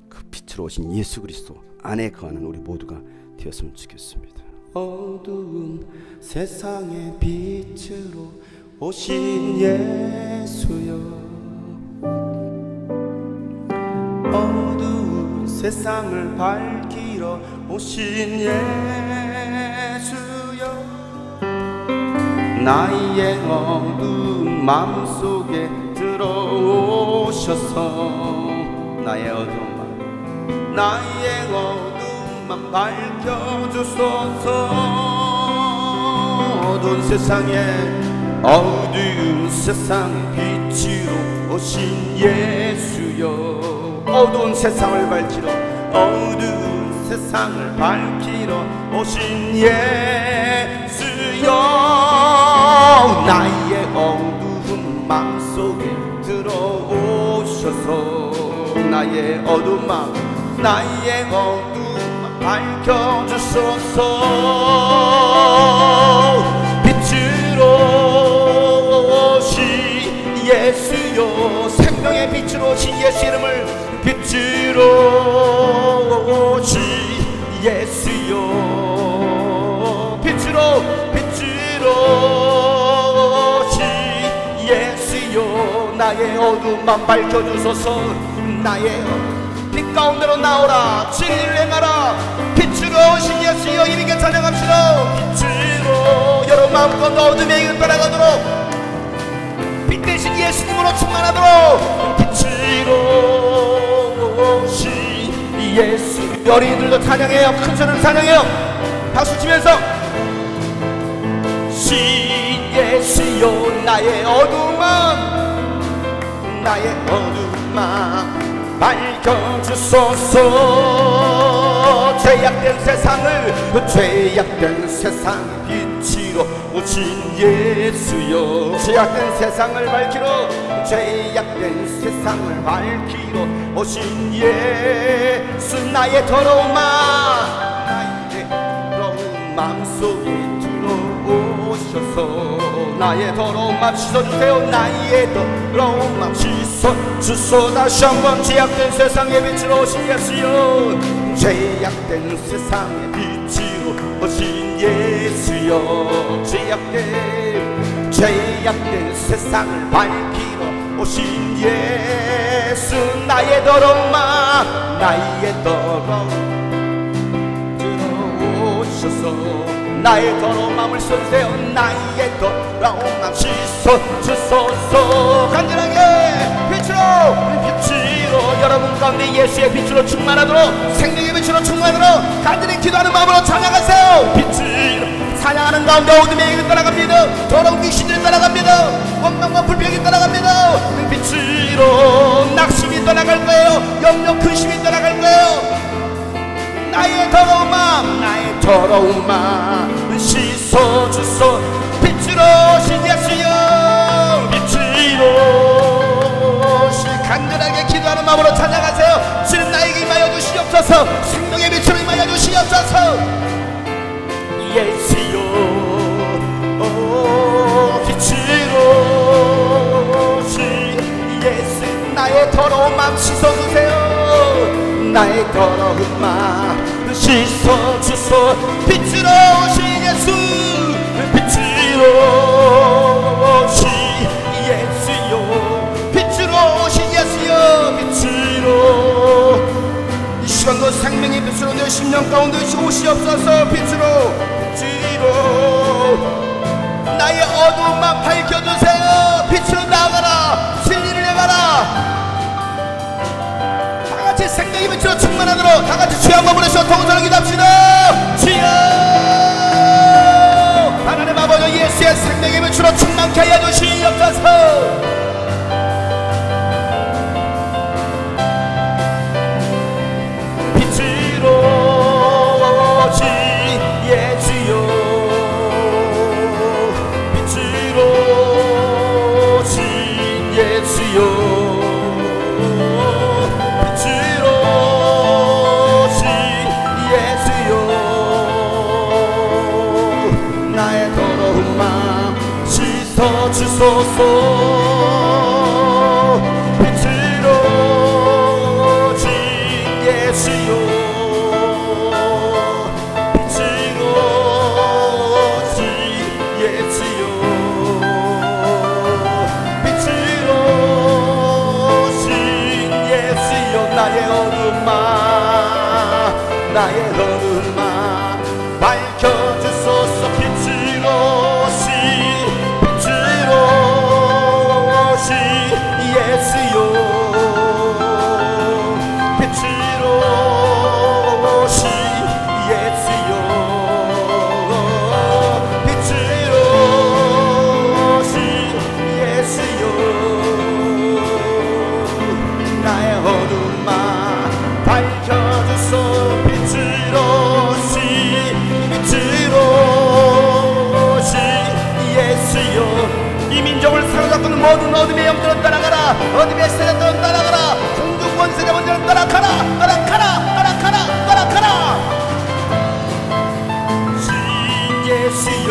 그 빛으로 오신 예수 그리스도 안에 거하는 우리 모두가 되었으면 좋겠습니다. 어두운 세상의 빛으로 오신 예수여, 어두운 세상을 밝히러 오신 예수여, 나의 어두운 마음속에 들어오셔서 나의 어두운 맘 밝혀주소서. 어두운 세상의 빛으로 오신 예수여, 어두운 세상을 밝히러 오신 예수여, 나의 어두운 마음속에 들어오셔서 나의 어두운 마음 밝혀주소서. 빛으로 오신 예수여, 생명의 빛으로 오신 예수 이름을 빛으로 오신 예수여, 빛으로 오신 예수여, 나의 어두운 맘 밝혀주소서. 나의 빛 가운데로 나오라, 진리를 행하라. 빛으로 오신 예수여, 이름께 찬양합시다. 빛으로 여러분 마음껏 어둠의 길을 따라가도록 빛 대신 예수님으로 충만하도록 빛으로 오신 예수. 어린이들도 찬양해요. 큰 소리로 찬양해요. 박수 치면서 신 예수여, 나의 어두운 마음 밝혀주소서. 죄악된 세상의 빛으로 오신 예수여, 죄악된 세상을 밝히러 오신 예수, 나의 더러운 마음속에 들어오셔서 나의 더러운 맘 씻어주세요. 나의 더러운 맘 씻어주소. 다시 한번 죄악된 세상의 빛으로 오신 예수여, 죄악된 세상의 빛으로 오신 예수여, 죄악된 세상을 밝히러 오신 예수, 나의 더러운 맘 들어오셔서 나의 더러운 마음을 씻어주세요. 나의 더러운 마음 씻어주소서. 간절하게 빛으로 여러분 가운데 예수의 빛으로 충만하도록, 생명의 빛으로 충만하도록 간절히 기도하는 마음으로 찬양하세요. 빛으로 찬양하는 가운데 어둠의 길을 따라갑니다. 더러운 귀신들이 따라갑니다. 원망과 불평이 따라갑니다. 빛으로 낙심이 떠나갈 거예요. 염려 근심이 떠나갈 거예요. 나의 더러운 마음 씻어주소. 빛으로 오신 예수여, 빛으로 오신, 간절하게 기도하는 마음으로 찬양하세요. 주님 나에게 임하여 주시옵소서. 생명의 빛으로 임하여 주시옵소서. 예수여, 빛으로 오신 더러운 마음 씻어주세요. 나의 더러운 마음 씻어주소. 빛으로 오신 예수, 빛으로 오신 예수요, 빛으로 오신 예수요, 빛으로. 이 시간도 생명의 빛으로 내 심령 가운데 오시옵소서. 빛으로, 빛으로 나의 어두운 마음 밝혀주세요. 빛으로 나아가라, 진리를 행하라. 다같이 생명의 빛으로 충만하도록 다같이 주여 한번 부르시고 통성을 기도합시다. 주여 하나님 아버지, 예수의 생명의 빛으로 충만케 하여 주시옵소서. 주소서. 빛으로 오신 예수요, 빛으로 오신 예수요, 빛으로 오신 예수요. 나의 어두운 마음, 나의 어두운 마음 밝혀주소서. 빛으로 예수요, 빛으로 오신 예수요, 빛으로 오신 예수요. 나의 어두운 마음 밝혀주소. 빛으로 오신, 빛으로 오신 예수요. 이 민족을 사로잡고는 모든 어둠의 영들은 따라가라. 어둠의 세력들은 따라가라. 공중 권세자 원자는 따라가라. 따라가라, 따라가라, 따라가라. 신 예수요,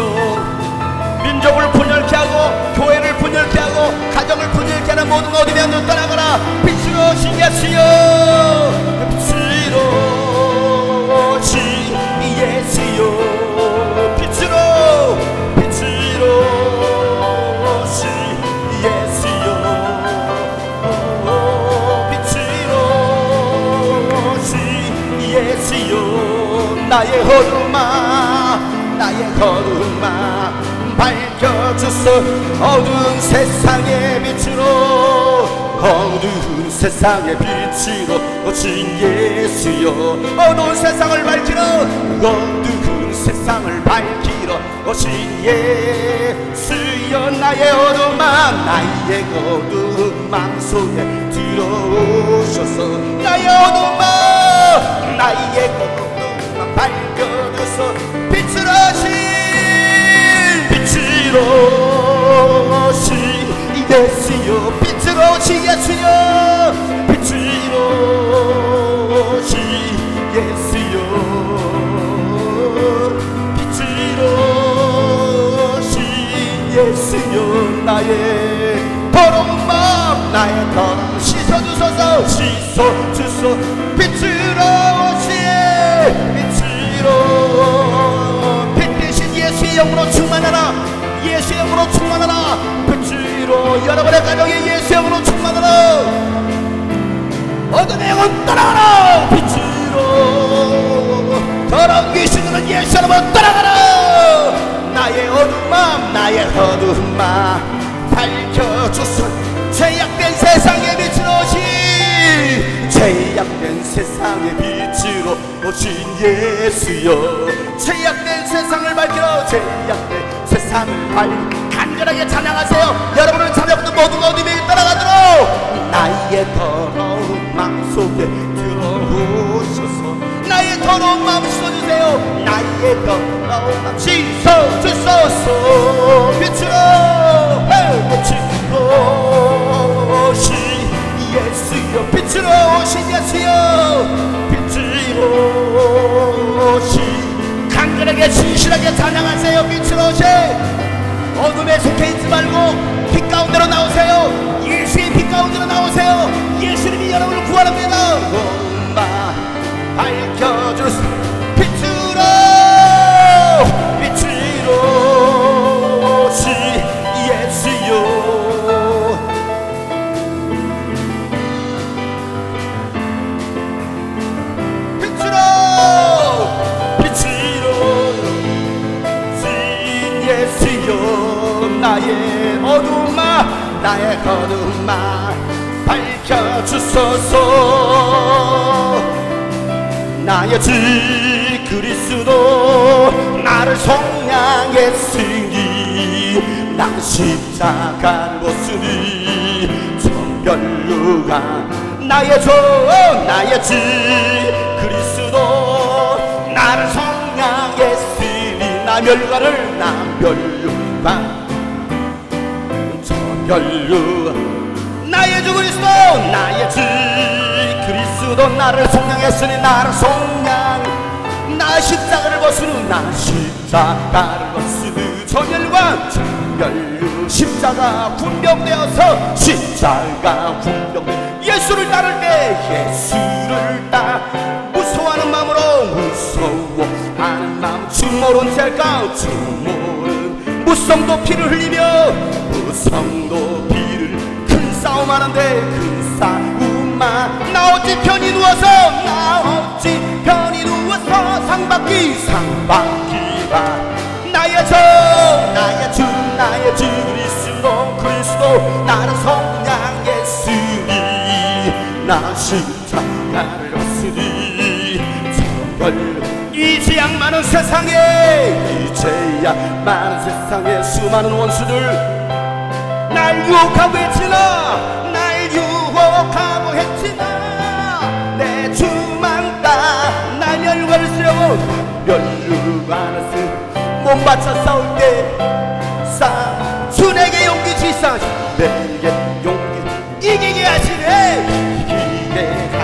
민족을 분열케 하고 교회를 분열케 하고 가정을 분열케 하는 모든 어둠의 영들은 따라가라. 빛으로 오신 예수요, 빛으로 오신 예수요, 빛으로, 빛으로 예수요, 빛으로 오신 예수요. 나의 어두운 마음, 나의 어두운 마음 밝혀주소. 어두운 세상의 빛으로, 어두운 세상의 빛으로 오신 예수요. 어두운 세상을 밝히러, 어두운 세상을 밝히러 오신 예수여. 나의 어두운 마음, 나의 어두운 마음 속에 들어오셔서. 나의 어두운 마음, 나의 어두운 마음 밝혀줘서. 빛으로 오신, 빛으로 오신 예수여, 빛으로 오신 예수여, 빛으로 오신 예수여, 빛으로 오신 예수여. 나의 더러운 마음, 나의 더러운 씻어주소서. 씻어주소. 빛으로 오신, 빛으로 빛 대신 예수의 영으로 충만하라. 예수의 영으로 충만하라. 빛으로 여러분의 가정에 예수의 영으로 충만하라. 어둠의 영은 떠나가라. 빛으로 더러운 귀신들은 예수 여러분 떠나가라. 나의 어두운 마음, 나의 어두운 마음 밝혀주소. 죄악된 세상의 빛으로 오신, 죄악된 세상의 빛으로 오신 예수여. 죄악된 세상을 밝히러, 죄악된 세상을 간절하게 찬양하세요. 여러분은 찬양하는 모든 어둠이 따라가도록 나의 더러운 마음 속에 들어오셔서. 나의 더러운 마음 씻어주세요. 나의 더러운 마음 씻어주소서. 빛으로, 빛으로 오신 예수여, 빛으로 오신 예수여, 빛으로 오신. 간절하게 진실하게 찬양하세요. 빛으로 오신. 어둠에 속해 있지 말고 빛과 가운데로 나오세요. 예수의 빛 가운데로 나오세요. 예수님이 여러분을 구원합니다. 엄마 밝혀줄 빛으로 빛으로 시 예수요. 나의 어둠아 나의 거듭마 밝혀주소서. 나의 주 그리스도 나를 속량했으니 나 십자가를 벗으니 정결루가 나의 주 나의 주 그리스도 나를 속량했으니 나 멸관을 나 멸관 전결루 나의 주 그리스도 나의 주 그리스도 나를 속량했으니 나를 속량 나 십자가를 벗으니 나 십자가를 벗으니 전멸관 전결루 십자가 분명되어서 십자가 분명되 예수를 따를 때 예수를 따 무서워하는 마음으로 무서워하는 마음 주 모른 짤까 주 모른 무성도 피를 흘리며 무성도 피를 큰 싸움하는데 큰 싸움만 나 어찌 편히 누워서 나 어찌 편히 누워서 상받기 상받기가 나의 주 나의 주 나의 주 그리스도 그리스도 나를 속량했으니 나 십자가를 벗으니 정말 이제야 많은 세상에 이제야 많은 세상에 수많은 원수들 날 유혹하고 했지나 날 유혹하고 했지나 내 주만 따 날 멸관을 쓰려고 멸관을 쓰 못 맞춰 싸울 때 주 내게 용기 지사 내게 용기 이기게 하시네 이기게 하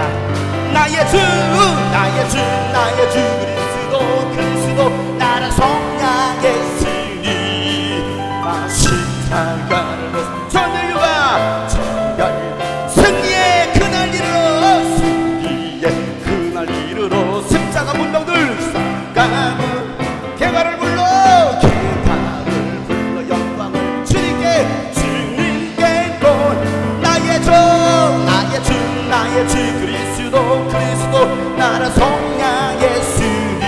나의 주 나의 주 나의 주 그리스도 나를 속량했으니 나 십자가를 벗어 전율과 전열 승리의 그날 이르러 승리의 그날 이르러 십자가 문명들 사가문 개가를 불러 개가를 불러 영광을 주님께 본 나의 주 나의 주 나의 주 그리스도 나를 속량했으니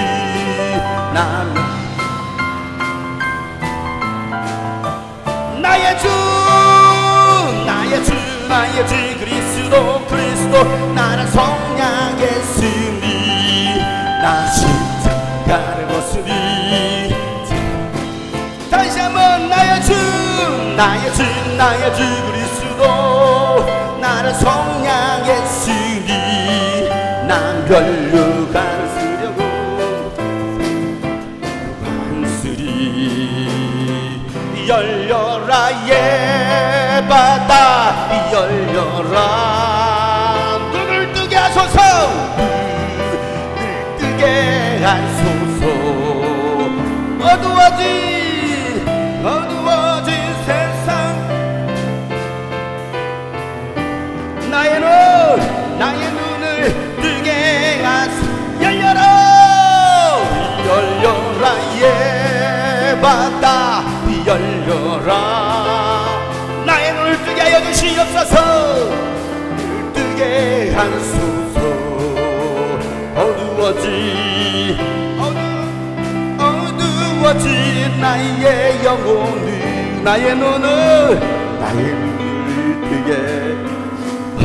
나는 나의 주 나의 주 나의 주 그리스도 나를 속량했으니 나 십자가를 벗으니 다시 한번 나의 주 나의 주 나의 주 그리스도 나를 속량했으니 난 별루간을 쓰려고 간쓰리 열려라 예바다 열려라 눈을 뜨게 하소서 눈을 뜨게 하소서 어두워진 세상 나의 눈을 뜨게 하소서 열려라 예바다 열려라 나의 눈을 뜨게 하여 주시옵소서 눈을 뜨게 하소서 어두워진 나의 영혼을 나의 눈을 뜨게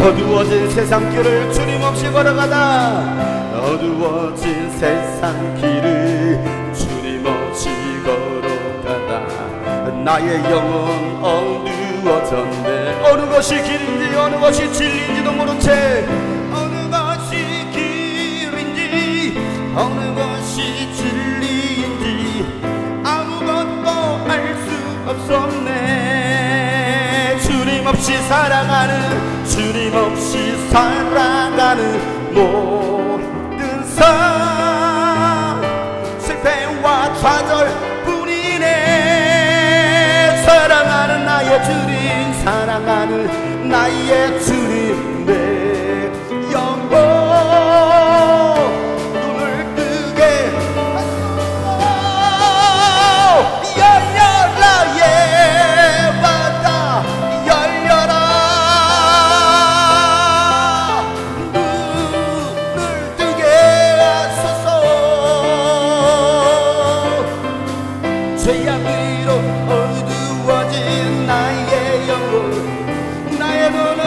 어두워진 세상 길을 주님 없이 걸어가다 어두워진 세상 길을 주님 없이 걸어가다 나의 영혼 어두워졌네 어느 것이 길인지 어느 것이 진리인지도 모른 채 어느 것이 길인지 어느 것이 진리인지 아무것도 알 수 없었네 주님 없이 살아가는 주님 없이 살아가는 모든 삶 실패와 좌절뿐이네 사랑하는 나의 주님 사랑하는 나의 주님 내 영혼 눈을 뜨게 열려라 예바다 열려라 눈을 뜨게 하소서 죄악으로 어두워진 나의 영혼 나의 눈을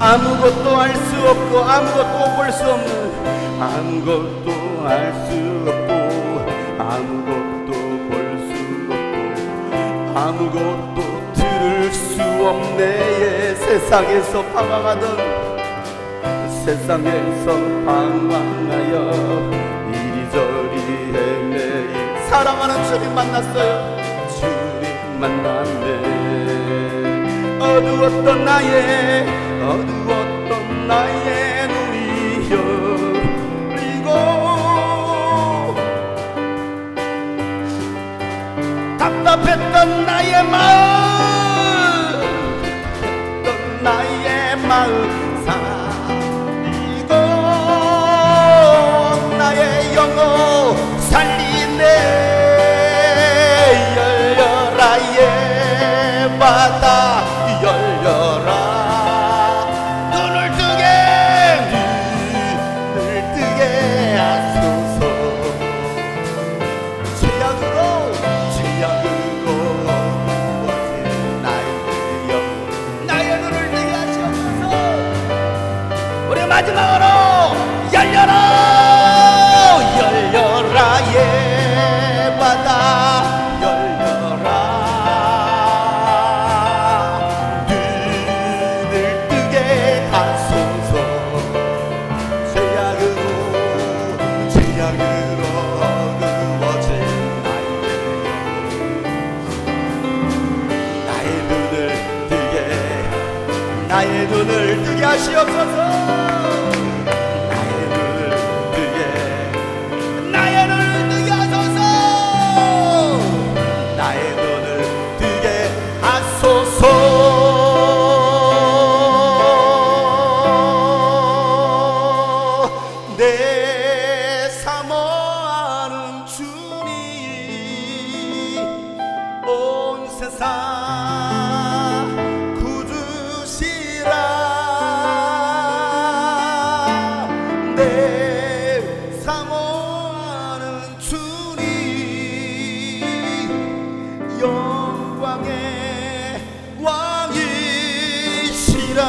아무것도 알 수 없고 아무것도 볼 수 없는 아무것도 알 수 없고 아무것도 볼 수 없고 아무것도 들을 수 없네 세상에서 방황하던 세상에서 방황하여 이리저리 헤매이 사랑하는 주님 만났어요. 주님 만났네. 어두웠던 나의 눈이 열리고 답답했던 나의 마음 살리고 나의 영혼 살리네. 열려라 예바다 열려라 눈을 뜨게 하소서. 죄악으로 어두워진 나의 눈을 뜨게 하시옵소서. 우리 마지막으로 열려라 예바다 열려라 눈을 뜨게 하소서. 죄악으로 어두워진 나의 눈을 뜨게 하시옵소서. 나의 눈을 뜨게 하소서. 나의 눈을 뜨게 하소서. 내 사모하는 주님 온 세상 구주시라. 내 사모하는 주님 영광의 왕이시라.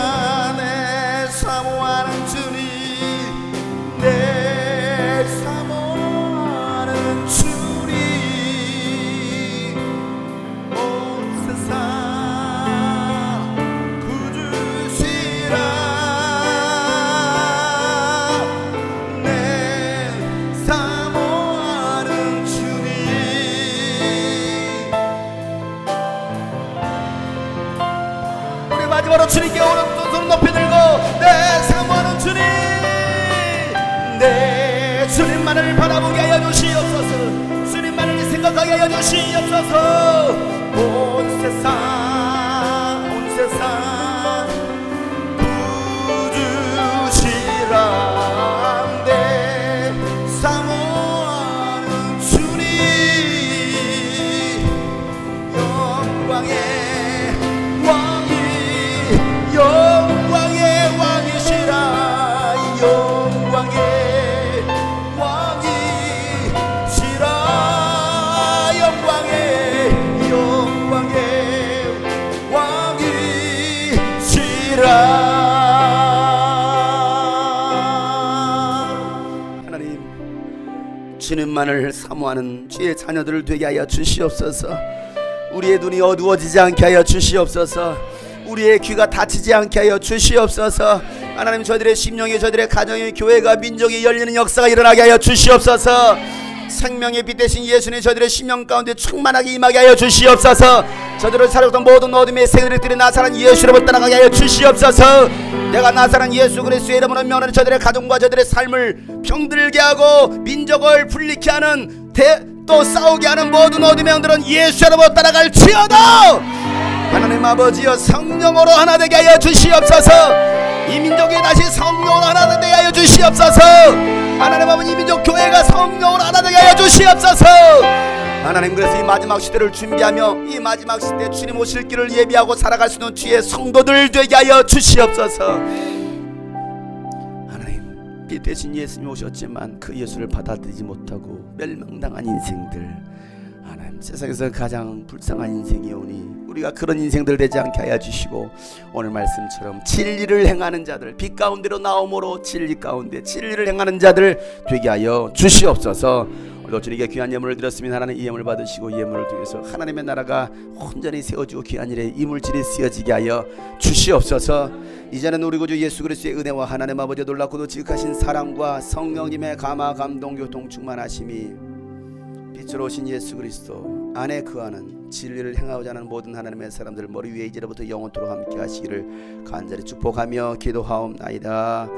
내 사모하는 주님 내 사모하는 주님 온 세상 구주시라. 내 사모하는 주님. 우리 마지막으로 주님께 오른손 높이 들고 내 사모하는 주님 내 주님만을 바라보게 하여 주시옵소서. 주님만을 생각하게 하여 주시옵소서. 온 세상 구주시라. 내 사모하는 주님 영광의 왕이시라. 영광의 왕이시라. 영광의 왕이시라. 하나님 주님만을 사모하는 주의 자녀들을 되게 하여 주시옵소서. 우리의 눈이 어두워지지 않게 하여 주시옵소서. 우리의 귀가 닫히지 않게 하여 주시옵소서. 하나님 저희들의 심령이 저희들의 가정이 교회가 민족이 열리는 역사가 일어나게 하여 주시옵소서. 생명의 빛 대신 예수님 저희들의 심령 가운데 충만하게 임하게 하여 주시옵소서. 저들을 사로잡던 모든 어둠의 세력들이 나사란 예수 이름을 떠나가게 하여 주시옵소서. 내가 나사란 예수 그리스도의 이름으로 명하는 저들의 가정과 저들의 삶을 병들게 하고 민족을 불리게 하는 또 싸우게 하는 모든 어둠의 영들은 예수로 따라갈지어다. 하나님 아버지여, 성령으로 하나 되게 하여 주시옵소서. 이 민족이 다시 성령으로 하나 되게 하여 주시옵소서. 하나님 아버지, 이 민족 교회가 성령으로 하나 되게 하여 주시옵소서. 하나님, 그래서 이 마지막 시대를 준비하며 이 마지막 시대 주님 오실 길을 예비하고 살아갈 수 있는 주의 성도들 되게 하여 주시옵소서. 하나님, 빛 대신 예수님 오셨지만 그 예수를 받아들이지 못하고 멸망당한 인생들, 하나님, 세상에서 가장 불쌍한 인생이오니 우리가 그런 인생들 되지 않게 하여 주시고, 오늘 말씀처럼 진리를 행하는 자들, 빛 가운데로 나옴으로 진리 가운데 진리를 행하는 자들 되게 하여 주시옵소서. 오늘도 주님께 귀한 예물을 드렸으면 하나님 이 예물을 받으시고 이 예물을 통해서 하나님의 나라가 온전히 세워지고 귀한 일에 이물질이 쓰여지게 하여 주시옵소서. 이제는 우리 구주 예수 그리스도의 은혜와 하나님 아버지의 놀랍고도 지극하신 사랑과 성령님의 감화 감동 교통 충만하심이 빛으로 오신 예수 그리스도 안에 거하는 진리를 행하고자 하는 모든 하나님의 사람들 머리 위에 이제로부터 영원토록 함께 하시기를 간절히 축복하며 기도하옵나이다.